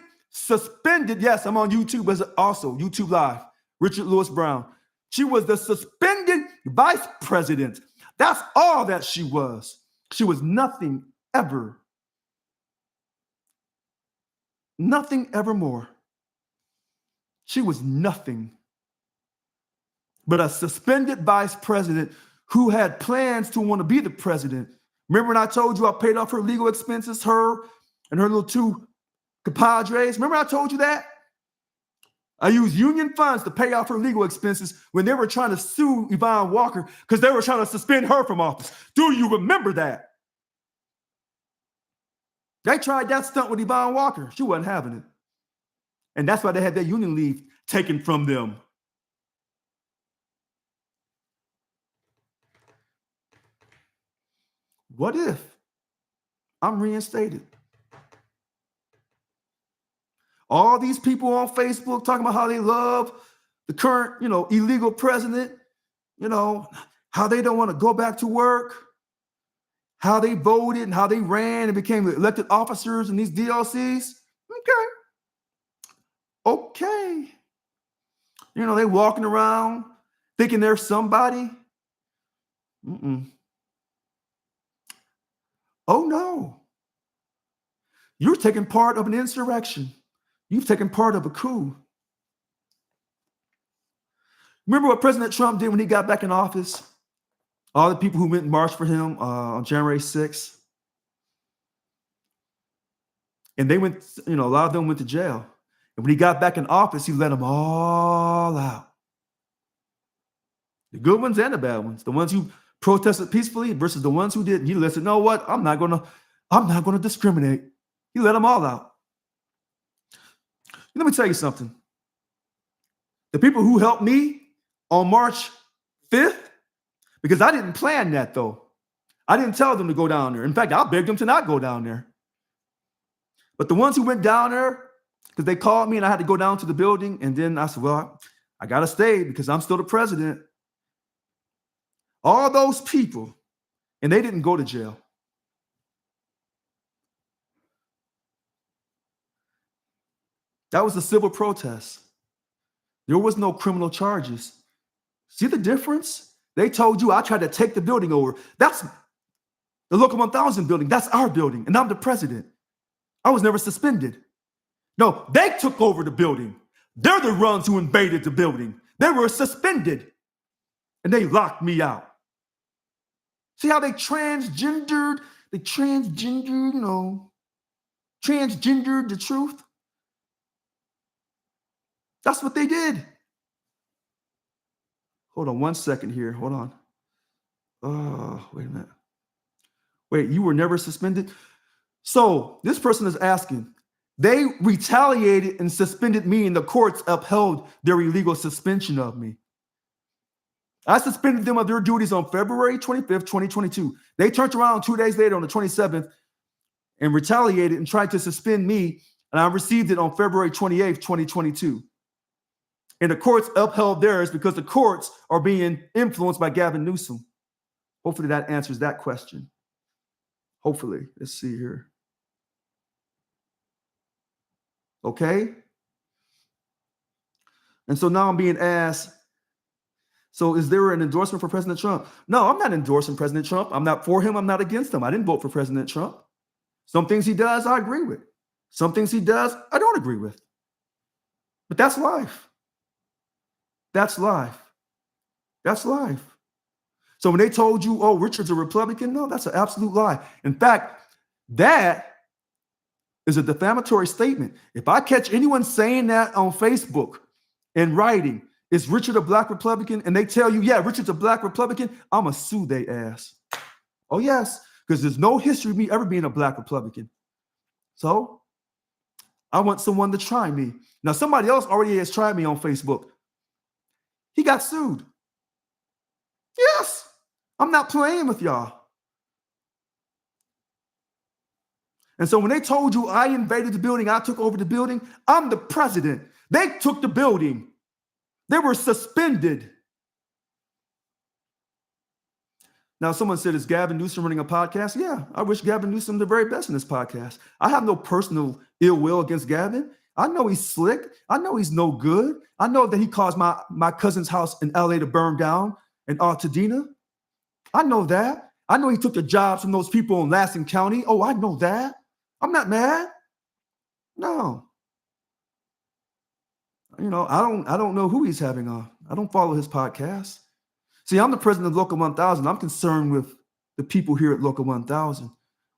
Yes, I'm on YouTube as also YouTube Live. Richard Lewis Brown. She was the suspended vice president. That's all that she was. She was nothing ever. Nothing evermore. She was nothing but a suspended vice president who had plans to want to be the president. Remember when I told you I paid off her legal expenses, her and her little two compadres? Remember I told you that? I used union funds to pay off her legal expenses when they were trying to sue Yvonne Walker because they were trying to suspend her from office. Do you remember that? They tried that stunt with Yvonne Walker. She wasn't having it. And that's why they had their union leave taken from them. What if I'm reinstated? All these people on Facebook talking about how they love the current, illegal president, how they don't want to go back to work, how they voted and how they ran and became elected officers in these DLCs. Okay. They walking around thinking they're somebody. Oh, no. You're taking part of an insurrection. You've taken part of a coup. Remember what President Trump did when he got back in office? All the people who went and marched for him on January 6th. And they went, a lot of them went to jail. And when he got back in office, he let them all out. The good ones and the bad ones. The ones who protested peacefully versus the ones who didn't. He said, "No, what? I'm not gonna discriminate." He let them all out. Let me tell you something. The people who helped me on March 5th, because I didn't plan that though. I didn't tell them to go down there. In fact, I begged them to not go down there. But the ones who went down there, because they called me and I had to go down to the building, and then I said, well, I got to stay because I'm still the president. All those people, and they didn't go to jail. That was a civil protest. There was no criminal charges. See the difference? They told you I tried to take the building over. That's the Local 1000 building. That's our building, and I'm the president. I was never suspended. No, they took over the building. They're the ones who invaded the building. They were suspended, and they locked me out. See how they transgendered the truth? That's what they did. Hold on 1 second here. Hold on. Oh, wait a minute. Wait, you were never suspended? So this person is asking, they retaliated and suspended me, and the courts upheld their illegal suspension of me. I suspended them of their duties on February 25th, 2022. They turned around 2 days later on the 27th and retaliated and tried to suspend me, and I received it on February 28th, 2022. And the courts upheld theirs because the courts are being influenced by Gavin Newsom. Hopefully that answers that question. Hopefully. Let's see here. Okay? And so now I'm being asked, so is there an endorsement for President Trump? No, I'm not endorsing President Trump. I'm not for him. I'm not against him. I didn't vote for President Trump. Some things he does, I agree with. Some things he does, I don't agree with. But that's life. That's life. That's life. So when they told you, oh, Richard's a Republican, no, that's an absolute lie. In fact, that is a defamatory statement. If I catch anyone saying that on Facebook and writing, is Richard a black Republican? And they tell you, yeah, Richard's a black Republican, I'm going to sue they ass. Oh, yes, because there's no history of me ever being a black Republican. So I want someone to try me. Now, somebody else already has tried me on Facebook. He got sued. Yes, I'm not playing with y'all. And so when they told you I invaded the building, I took over the building, I'm the president. They took the building. They were suspended. Now, someone said, is Gavin Newsom running a podcast? Yeah, I wish Gavin Newsom the very best in this podcast. I have no personal ill will against Gavin. I know he's slick. I know he's no good. I know that he caused my cousin's house in LA to burn down in Altadena. I know that. I know he took the jobs from those people in Lassen County. Oh, I know that. I'm not mad. No. You know, I don't know who he's having on. I don't follow his podcast. See, I'm the president of Local 1000. I'm concerned with the people here at Local 1000,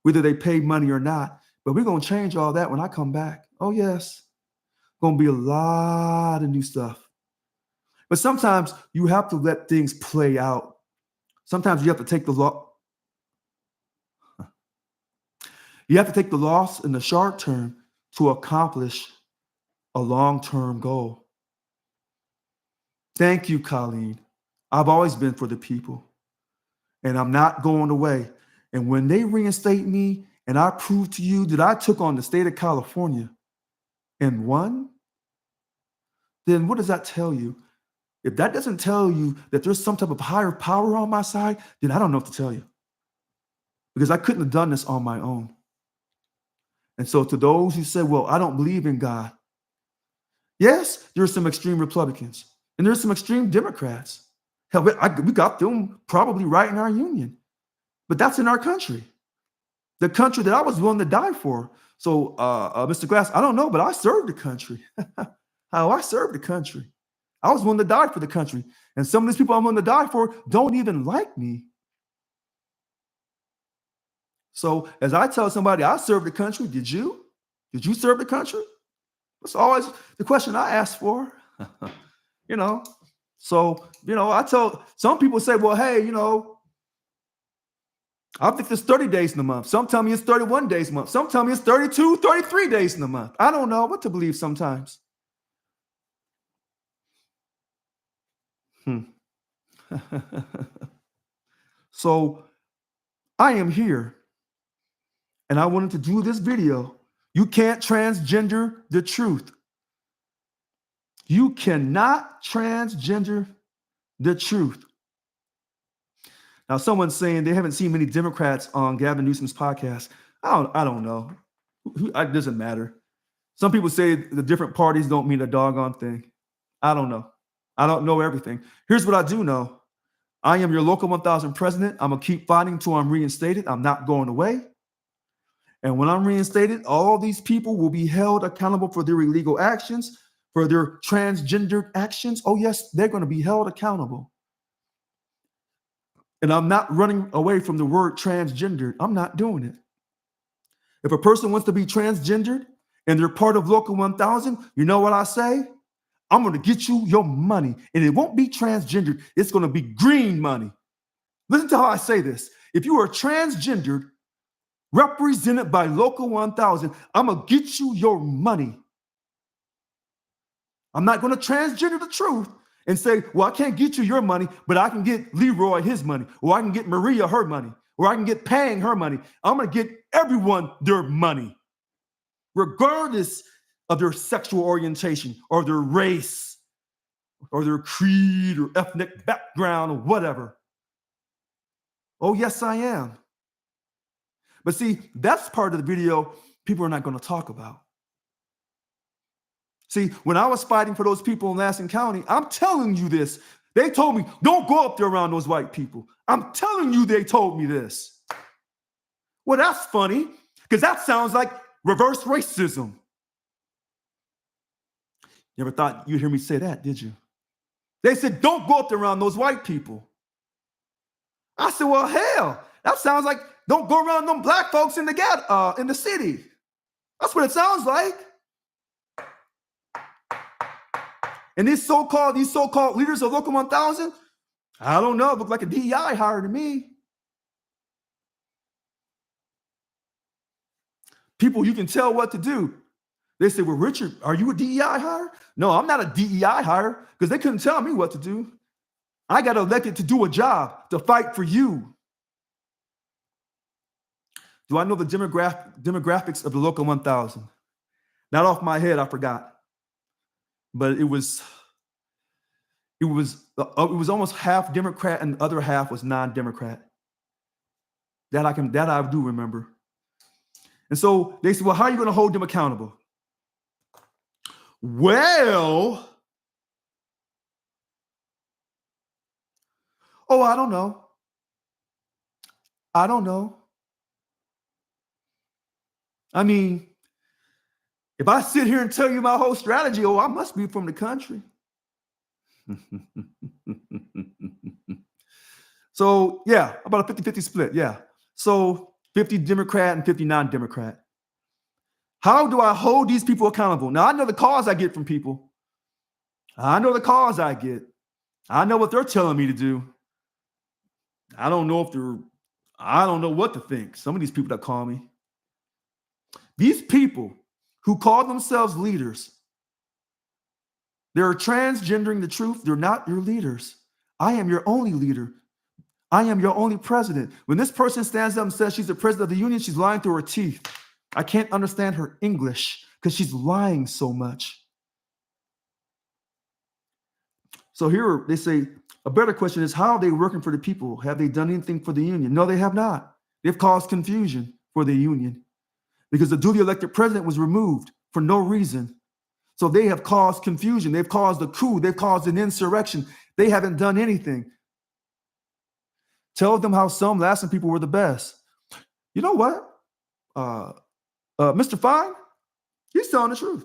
whether they pay money or not. But we're going to change all that when I come back. Oh, yes. Going to be a lot of new stuff. But sometimes you have to let things play out. Sometimes you have to take the law. You have to take the loss in the short term to accomplish a long-term goal. Thank you, Colleen. I've always been for the people, and I'm not going away. And when they reinstate me and I prove to you that I took on the state of California and won, then what does that tell you? If that doesn't tell you that there's some type of higher power on my side, then I don't know what to tell you, because I couldn't have done this on my own. And so to those who say, well, I don't believe in God. Yes, there's some extreme Republicans and there's some extreme Democrats. Hell, we got them probably right in our union, but that's in our country, the country that I was willing to die for. So, Mr. Glass, I don't know, but I served the country. How I served the country. I was willing to die for the country. And some of these people I'm willing to die for don't even like me. So as I tell somebody, I served the country. Did you? Did you serve the country? That's always the question I ask for. You know, so, you know, I tell some people say, well, hey, you know, I think there's 30 days in a month. Some tell me it's 31 days a month. Some tell me it's 32, 33 days in a month. I don't know what to believe sometimes. So I am here, and I wanted to do this video. You can't transgender the truth. You cannot transgender the truth. Now, someone's saying they haven't seen many Democrats on Gavin Newsom's podcast. I don't know. It doesn't matter. Some people say the different parties don't mean a doggone thing. I don't know. I don't know everything. Here's what I do know. I am your local 1000 president. I'm going to keep fighting until I'm reinstated. I'm not going away. And when I'm reinstated, all these people will be held accountable for their illegal actions, for their transgendered actions. Oh, yes, they're going to be held accountable. And I'm not running away from the word transgendered. I'm not doing it. If a person wants to be transgendered and they're part of Local 1000, you know what I say? I'm going to get you your money. And it won't be transgendered. It's going to be green money. Listen to how I say this. If you are transgendered, represented by Local 1000, I'm going to get you your money. I'm not going to transgender the truth and say, well, I can't get you your money, but I can get Leroy his money, or I can get Maria her money, or I can get Pang her money. I'm going to get everyone their money, regardless of their sexual orientation or their race or their creed or ethnic background or whatever. Oh, yes, I am. But see, that's part of the video people are not going to talk about. See, when I was fighting for those people in Lansing County, I'm telling you this. They told me, don't go up there around those white people. I'm telling you they told me this. Well, that's funny, because that sounds like reverse racism. You ever thought you'd hear me say that, did you? They said, don't go up there around those white people. I said, well, hell, that sounds like don't go around them black folks in the city. That's what it sounds like. And these so-called leaders of Local 1000, I don't know, look like a DEI hire to me. People you can tell what to do. They say, well, Richard, are you a DEI hire? No, I'm not a DEI hire, because they couldn't tell me what to do. I got elected to do a job, to fight for you. Do I know the demographics of the Local 1000? Not off my head, I forgot. But it was almost half Democrat and the other half was non-Democrat. That I do remember. And so they said, well, how are you going to hold them accountable? Well, oh, I don't know. I mean, if I sit here and tell you my whole strategy, oh, I must be from the country. So, yeah, about a 50-50 split, yeah. So 50 Democrat and 50 non-Democrat. How do I hold these people accountable? Now, I know the calls I get from people. I know the calls I get. I know what they're telling me to do. I don't know what to think. Some of these people that call me. These people who call themselves leaders, they're transgendering the truth. They're not your leaders. I am your only leader. I am your only president. When this person stands up and says she's the president of the union, she's lying through her teeth. I can't understand her English because she's lying so much. So here they say, a better question is, how are they working for the people? Have they done anything for the union? No, they have not. They've caused confusion for the union because the duly elected president was removed for no reason. So they have caused confusion. They've caused a coup. They've caused an insurrection. They haven't done anything. Tell them how some Lansing people were the best. You know what? Mr. Fine, he's telling the truth.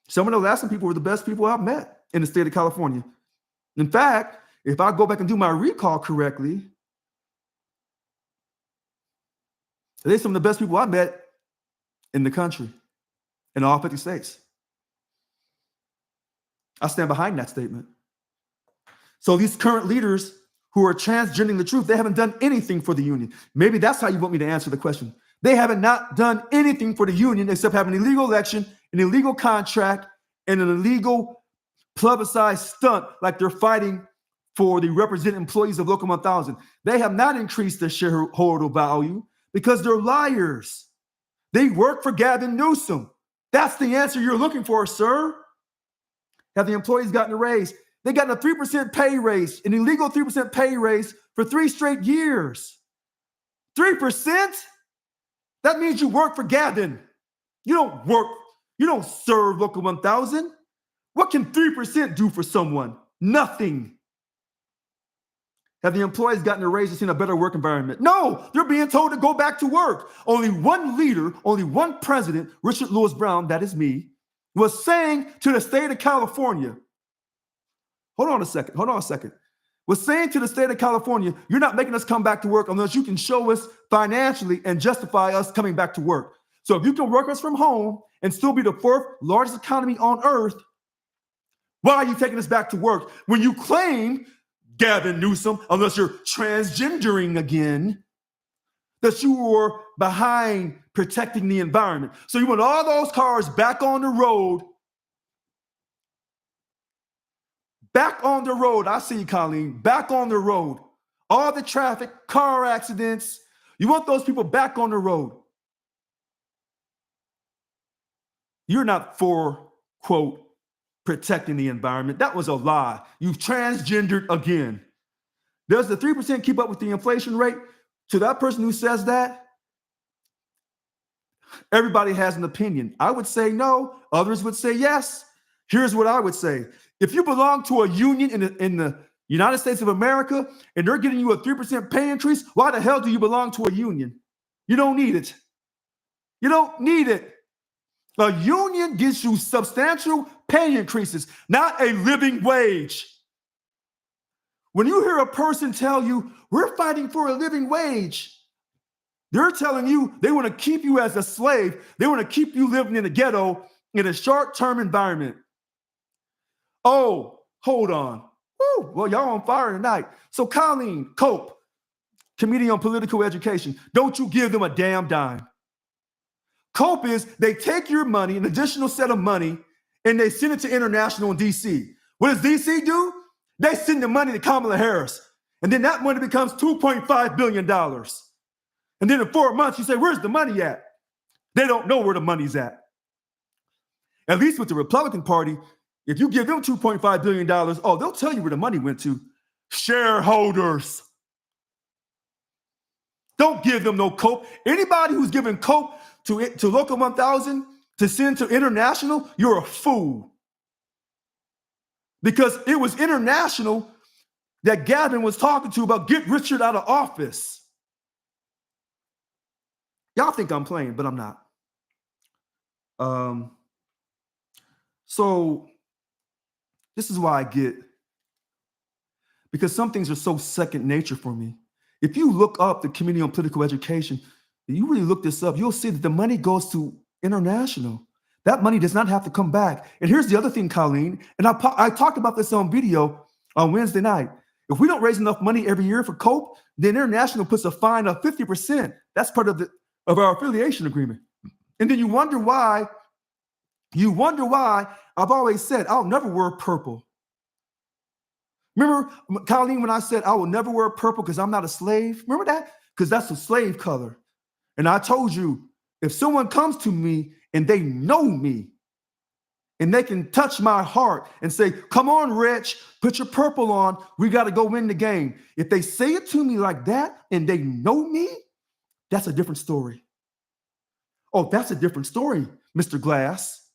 Some of the Lansing people were the best people I've met in the state of California. In fact, if I go back and do my recall correctly, they're some of the best people I've met in the country, in all 50 states. I stand behind that statement. So these current leaders who are transgendering the truth, they haven't done anything for the union. Maybe that's how you want me to answer the question. They haven't not done anything for the union except have an illegal election, an illegal contract, and an illegal publicized stunt like they're fighting for the represented employees of Local 1000. They have not increased their shareholder value because they're liars. They work for Gavin Newsom. That's the answer you're looking for, sir. Have the employees gotten a raise? They got a 3% pay raise, an illegal 3% pay raise for 3 straight years. 3%? That means you work for Gavin. You don't serve Local 1000. What can 3% do for someone? Nothing. Have the employees gotten a raise and seen a better work environment? No, they're being told to go back to work. Only one leader, only one president, Richard Lewis Brown, that is me, was saying to the state of California, hold on a second, was saying to the state of California, you're not making us come back to work unless you can show us financially and justify us coming back to work. So if you can work us from home and still be the 4th largest economy on earth, why are you taking us back to work? When you claim, Gavin Newsom, unless you're transgendering again, that you were behind protecting the environment. So you want all those cars back on the road. Back on the road. I see you, Colleen. Back on the road. All the traffic, car accidents. You want those people back on the road. You're not for, quote, protecting the environment. That was a lie. You've transgendered again. Does the 3% keep up with the inflation rate? To that person who says that, everybody has an opinion. I would say no. Others would say yes. Here's what I would say. If you belong to a union in the United States of America and they're giving you a 3% pay increase, why the hell do you belong to a union? You don't need it. You don't need it. A union gives you substantial pay increases, not a living wage. When you hear a person tell you, we're fighting for a living wage, they're telling you they want to keep you as a slave. They want to keep you living in a ghetto in a short-term environment. Oh, hold on. Woo, well, y'all on fire tonight. So Colleen Cope, Committee on Political Education, don't you give them a damn dime. Cope is they take your money, an additional set of money, and they send it to international in D.C. What does D.C. do? They send the money to Kamala Harris. And then that money becomes $2.5 billion. And then in 4 months, you say, where's the money at? They don't know where the money's at. At least with the Republican Party, if you give them $2.5 billion, oh, they'll tell you where the money went to. Shareholders. Don't give them no Cope. Anybody who's giving Cope to Local 1000 to send to international, you're a fool. Because it was international that Gavin was talking to about get Richard out of office. Y'all think I'm playing, but I'm not. So this is why I get, because some things are so second nature for me. If you look up the Committee on Political Education, you really look this up, you'll see that the money goes to international. That money does not have to come back. And here's the other thing, Colleen, and I talked about this on video on Wednesday night. If we don't raise enough money every year for COPE, then international puts a fine of 50%. That's part of our affiliation agreement. And then you wonder why I've always said I'll never wear purple. Remember, Colleen, when I said I will never wear purple because I'm not a slave? Remember that? Because that's a slave color. And I told you, if someone comes to me and they know me and they can touch my heart and say, come on, Rich, put your purple on. We got to go win the game. If they say it to me like that and they know me, that's a different story. Oh, that's a different story, Mr. Glass.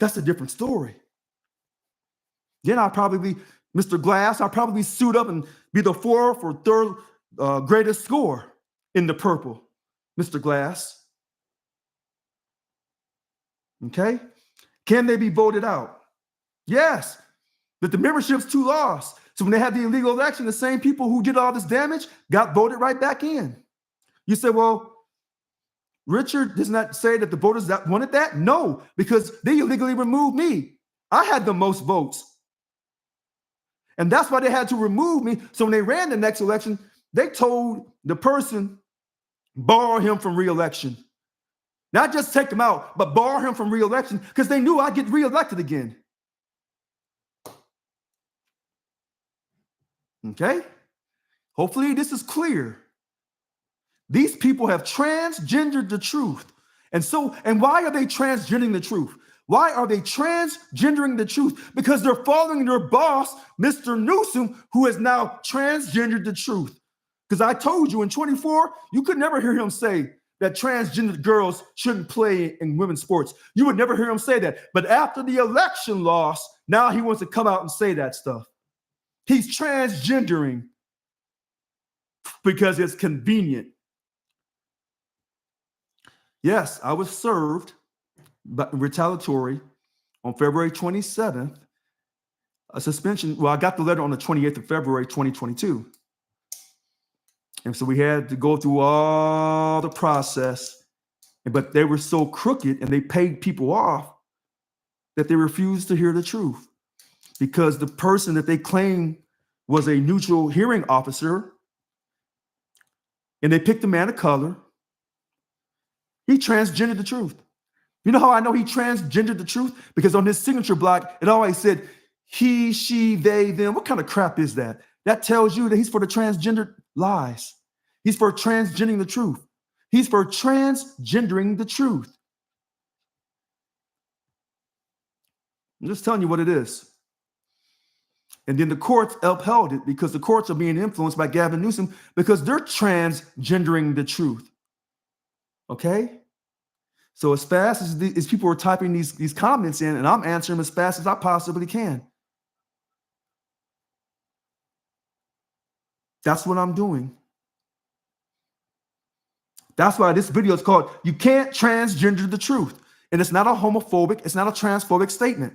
That's a different story. Then I'll probably be Mr. Glass. I'll probably suit up and be the 4th or 3rd greatest score in the purple, Mr. Glass. Okay? Can they be voted out? Yes, but the membership's too lost. So when they had the illegal election, the same people who did all this damage got voted right back in. You say, well, Richard does not say that the voters that wanted that? No, because they illegally removed me. I had the most votes. And that's why they had to remove me. So when they ran the next election, they told the person, bar him from re-election. Not just take him out, but bar him from re-election because they knew I'd get re-elected again. Okay? Hopefully this is clear. These people have transgendered the truth. And why are they transgendering the truth? Why are they transgendering the truth? Because they're following their boss, Mr. Newsom, who has now transgendered the truth. Because I told you in 24, you could never hear him say that transgender girls shouldn't play in women's sports. You would never hear him say that. But after the election loss, now he wants to come out and say that stuff. He's transgendering because it's convenient. Yes, I was served retaliatory on February 27th, a suspension. Well, I got the letter on the 28th of February, 2022. And so we had to go through all the process, but they were so crooked and they paid people off that they refused to hear the truth because the person that they claimed was a neutral hearing officer, and they picked a man of color, he transgendered the truth. You know how I know he transgendered the truth? Because on his signature block, it always said he, she, they, them. What kind of crap is that? That tells you that he's for the transgendered lies. He's for transgendering the truth. He's for transgendering the truth. I'm just telling you what it is. And then the courts upheld it because the courts are being influenced by Gavin Newsom because they're transgendering the truth. Okay? So as fast as people are typing these comments in, and I'm answering them as fast as I possibly can. That's what I'm doing. That's why this video is called "You Can't Transgender the Truth." And it's not a homophobic, it's not a transphobic statement,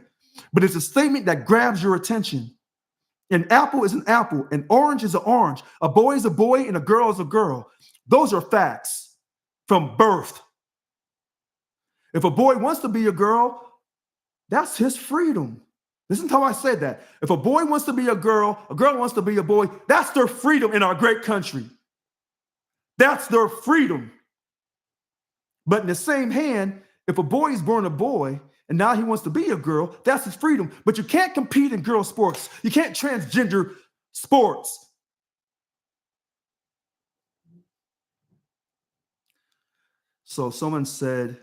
but it's a statement that grabs your attention. An apple is an apple, an orange is an orange, a boy is a boy, and a girl is a girl. Those are facts from birth. If a boy wants to be a girl, that's his freedom. Listen to how I said that. If a boy wants to be a girl wants to be a boy, that's their freedom in our great country. That's their freedom. But in the same hand, if a boy is born a boy and now he wants to be a girl, that's his freedom. But you can't compete in girl sports. You can't transgender sports. So someone said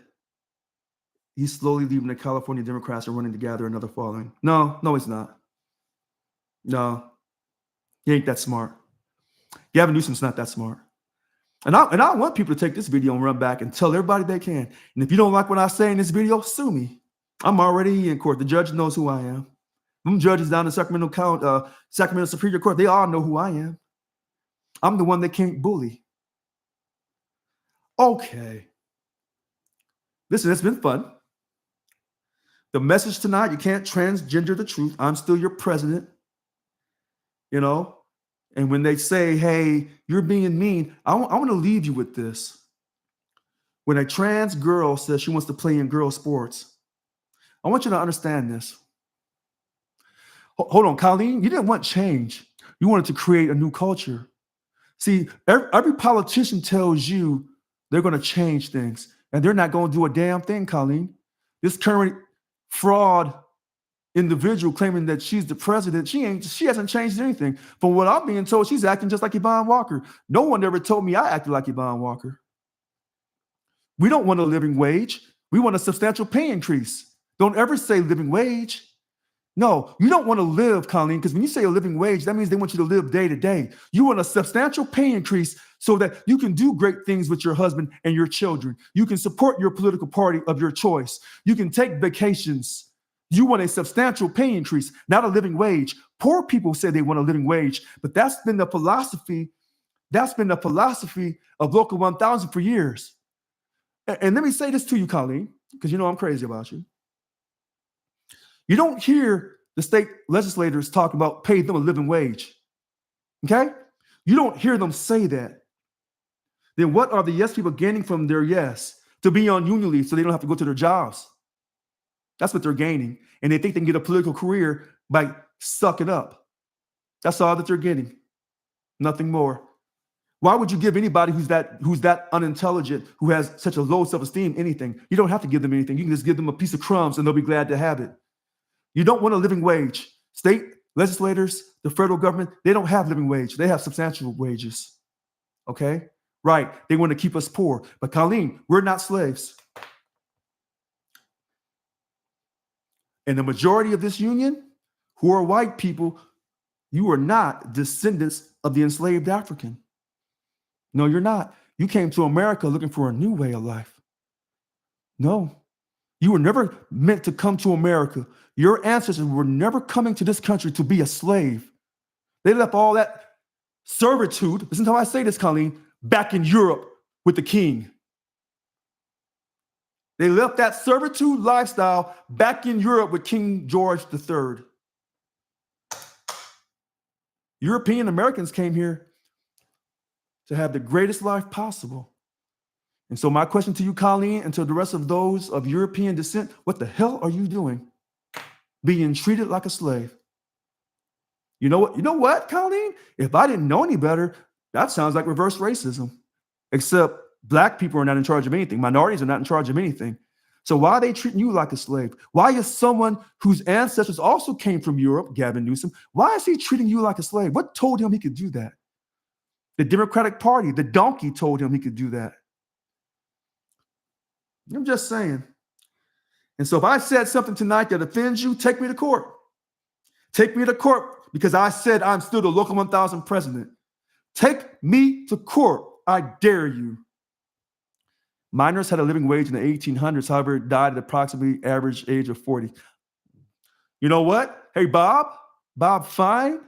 he's slowly leaving the California Democrats and running to gather another following. No, he's not. No, he ain't that smart. Gavin Newsom's not that smart. And I want people to take this video and run back and tell everybody they can. And if you don't like what I say in this video, sue me. I'm already in court. The judge knows who I am. Them judges down in Sacramento Superior Court, they all know who I am. I'm the one they can't bully. Okay. Listen, it's been fun. The message tonight, you can't transgender the truth. I'm still your president. You know? And when they say, hey, you're being mean, I want to leave you with this. When a trans girl says she wants to play in girl sports, I want you to understand this. Hold on, Colleen, you didn't want change. You wanted to create a new culture. See, every politician tells you they're going to change things, and they're not going to do a damn thing, Colleen. This current fraud individual claiming that she's the president, she hasn't changed anything. From what I'm being told, she's acting just like Yvonne Walker. No one ever told me I acted like Yvonne Walker. We don't want a living wage. We want a substantial pay increase. Don't ever say living wage. No, you don't want to live, Colleen, because when you say a living wage, that means they want you to live day to day. You want a substantial pay increase so that you can do great things with your husband and your children. You can support your political party of your choice. You can take vacations. You want a substantial pay increase, not a living wage. Poor people say they want a living wage, but that's been the philosophy. That's been the philosophy of Local 1000 for years. And let me say this to you, Colleen, because you know I'm crazy about you. You don't hear the state legislators talk about pay them a living wage. Okay? You don't hear them say that. Then what are the yes people gaining from their yes? To be on union leave so they don't have to go to their jobs. That's what they're gaining. And they think they can get a political career by sucking up. That's all that they're getting. Nothing more. Why would you give anybody who's that unintelligent, who has such a low self-esteem, anything? You don't have to give them anything. You can just give them a piece of crumbs and they'll be glad to have it. You don't want a living wage. State legislators, the federal government, they don't have living wage. They have substantial wages. Okay? Right. They want to keep us poor. But Colleen, we're not slaves. And the majority of this union, who are white people, you are not descendants of the enslaved African. No, you're not. You came to America looking for a new way of life. No, you were never meant to come to America. Your ancestors were never coming to this country to be a slave. They left all that servitude, listen to how I say this, Colleen, back in Europe with the king. They left that servitude lifestyle back in Europe with King George III. European Americans came here to have the greatest life possible. And so my question to you, Colleen, and to the rest of those of European descent, what the hell are you doing being treated like a slave? You know what, Colleen? If I didn't know any better, that sounds like reverse racism. Except black people are not in charge of anything. Minorities are not in charge of anything. So why are they treating you like a slave? Why is someone whose ancestors also came from Europe, Gavin Newsom, why is he treating you like a slave? What told him he could do that? The Democratic Party, the donkey told him he could do that. I'm just saying. And so if I said something tonight that offends you, take me to court. Take me to court because I said I'm still the Local 1000 president. Take me to court. I dare you. Miners had a living wage in the 1800s, however, died at approximately average age of 40. You know what? Hey, Bob Fine.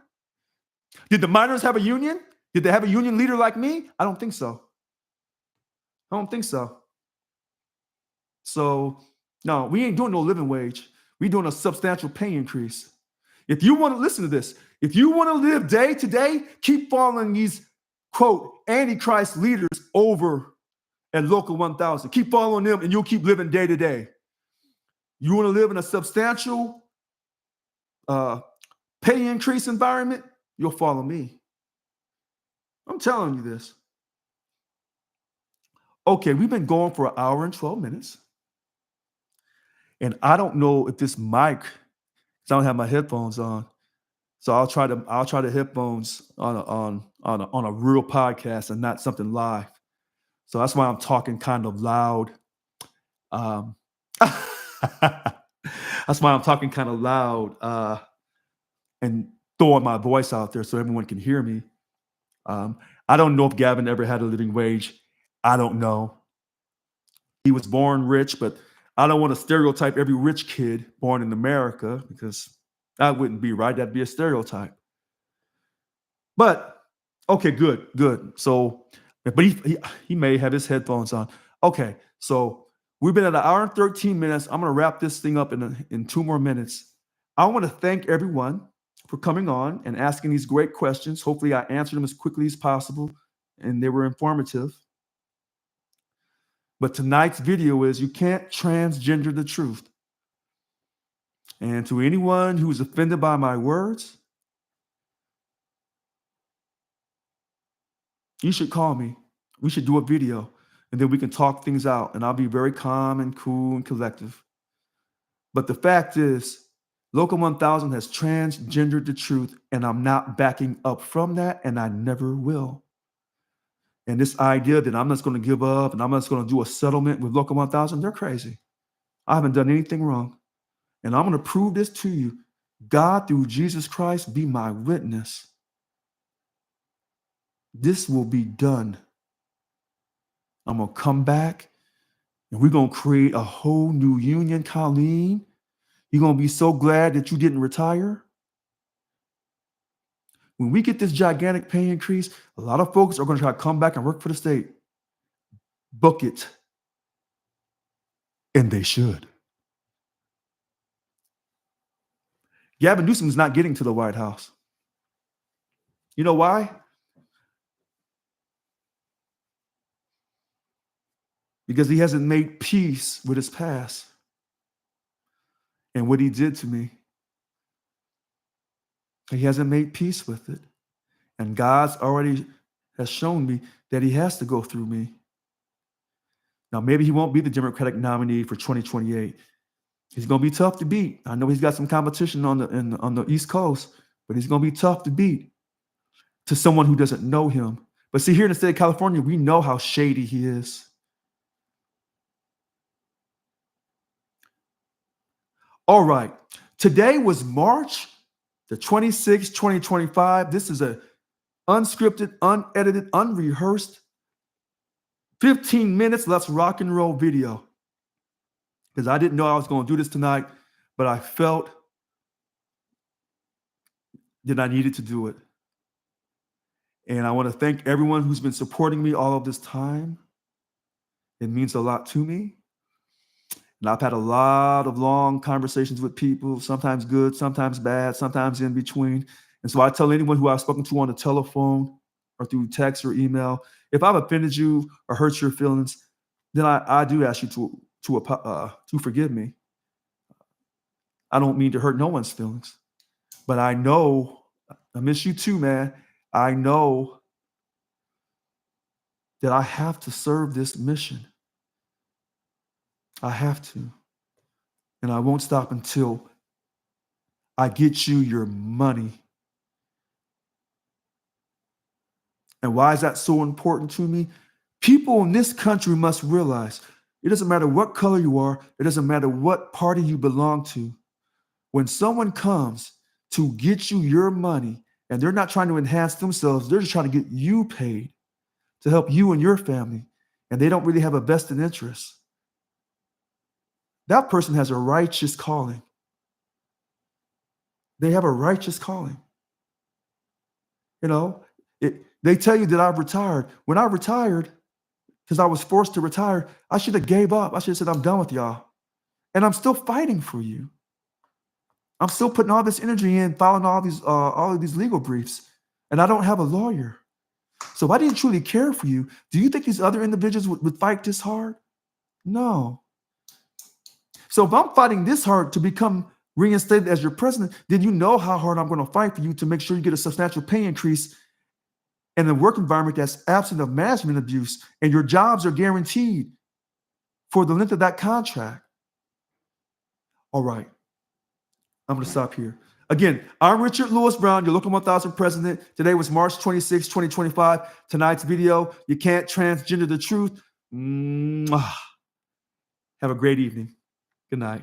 Did the miners have a union? Did they have a union leader like me? I don't think so. So, no, we ain't doing no living wage. We're doing a substantial pay increase. If you want to listen to this, if you want to live day to day, keep following these, quote, Antichrist leaders over at Local 1000. Keep following them and you'll keep living day to day. You want to live in a substantial pay increase environment? You'll follow me. I'm telling you this. Okay, we've been going for 1 hour and 12 minutes. And I don't know if this mic, because I don't have my headphones on. So I'll try the headphones on a real podcast and not something live. So that's why I'm talking kind of loud. That's why I'm talking kind of loud and throwing my voice out there so everyone can hear me. I don't know if Gavin ever had a living wage. I don't know. He was born rich, but I don't want to stereotype every rich kid born in America because that wouldn't be right. That'd be a stereotype. But okay, good. So, but he may have his headphones on. Okay, so we've been at 1 hour and 13 minutes. I'm going to wrap this thing up in 2 more minutes. I want to thank everyone for coming on and asking these great questions. Hopefully I answered them as quickly as possible and they were informative. But tonight's video is you can't transgender the truth. And to anyone who's offended by my words, you should call me. We should do a video and then we can talk things out and I'll be very calm and cool and collective. But the fact is, Local 1000 has transgendered the truth and I'm not backing up from that and I never will. And this idea that I'm just going to give up and I'm just going to do a settlement with Local 1000, they're crazy. I haven't done anything wrong. And I'm going to prove this to you. God, through Jesus Christ, be my witness. This will be done. I'm going to come back and we're going to create a whole new union, Colleen. You're going to be so glad that you didn't retire. When we get this gigantic pay increase, a lot of folks are going to try to come back and work for the state. Book it. And they should. Gavin Newsom is not getting to the White House. You know why? Because he hasn't made peace with his past and what he did to me. He hasn't made peace with it. And God's already has shown me that he has to go through me. Now, maybe he won't be the Democratic nominee for 2028. He's going to be tough to beat. I know he's got some competition on the East Coast, but he's going to be tough to beat to someone who doesn't know him. But see, here in the state of California, we know how shady he is. All right. Today was March the 26th, 2025. This is a unscripted, unedited, unrehearsed 15 minutes. Let's rock and roll video. Because I didn't know I was going to do this tonight, but I felt that I needed to do it. And I want to thank everyone who's been supporting me all of this time. It means a lot to me. And I've had a lot of long conversations with people, sometimes good, sometimes bad, sometimes in between. And so I tell anyone who I've spoken to on the telephone or through text or email, if I've offended you or hurt your feelings, then I do ask you to forgive me. I don't mean to hurt no one's feelings, but I know I miss you too, man. I know that I have to serve this mission. I have to. And I won't stop until I get you your money. And why is that so important to me? People in this country must realize it doesn't matter what color you are, it doesn't matter what party you belong to. When someone comes to get you your money and they're not trying to enhance themselves, they're just trying to get you paid to help you and your family, and they don't really have a vested interest, that person has a righteous calling. They have a righteous calling. You know, they tell you that I've retired. When I retired, because I was forced to retire, I should have gave up. I should have said, I'm done with y'all. And I'm still fighting for you. I'm still putting all this energy in, filing all of these legal briefs, and I don't have a lawyer. So if I didn't truly care for you, do you think these other individuals would fight this hard? No. So if I'm fighting this hard to become reinstated as your president, then you know how hard I'm going to fight for you to make sure you get a substantial pay increase in a work environment that's absent of management abuse, and your jobs are guaranteed for the length of that contract. All right. I'm going to stop here. Again, I'm Richard Lewis Brown, your Local 1000 president. Today was March 26, 2025. Tonight's video, you can't transgender the truth. Mwah. Have a great evening. Good night.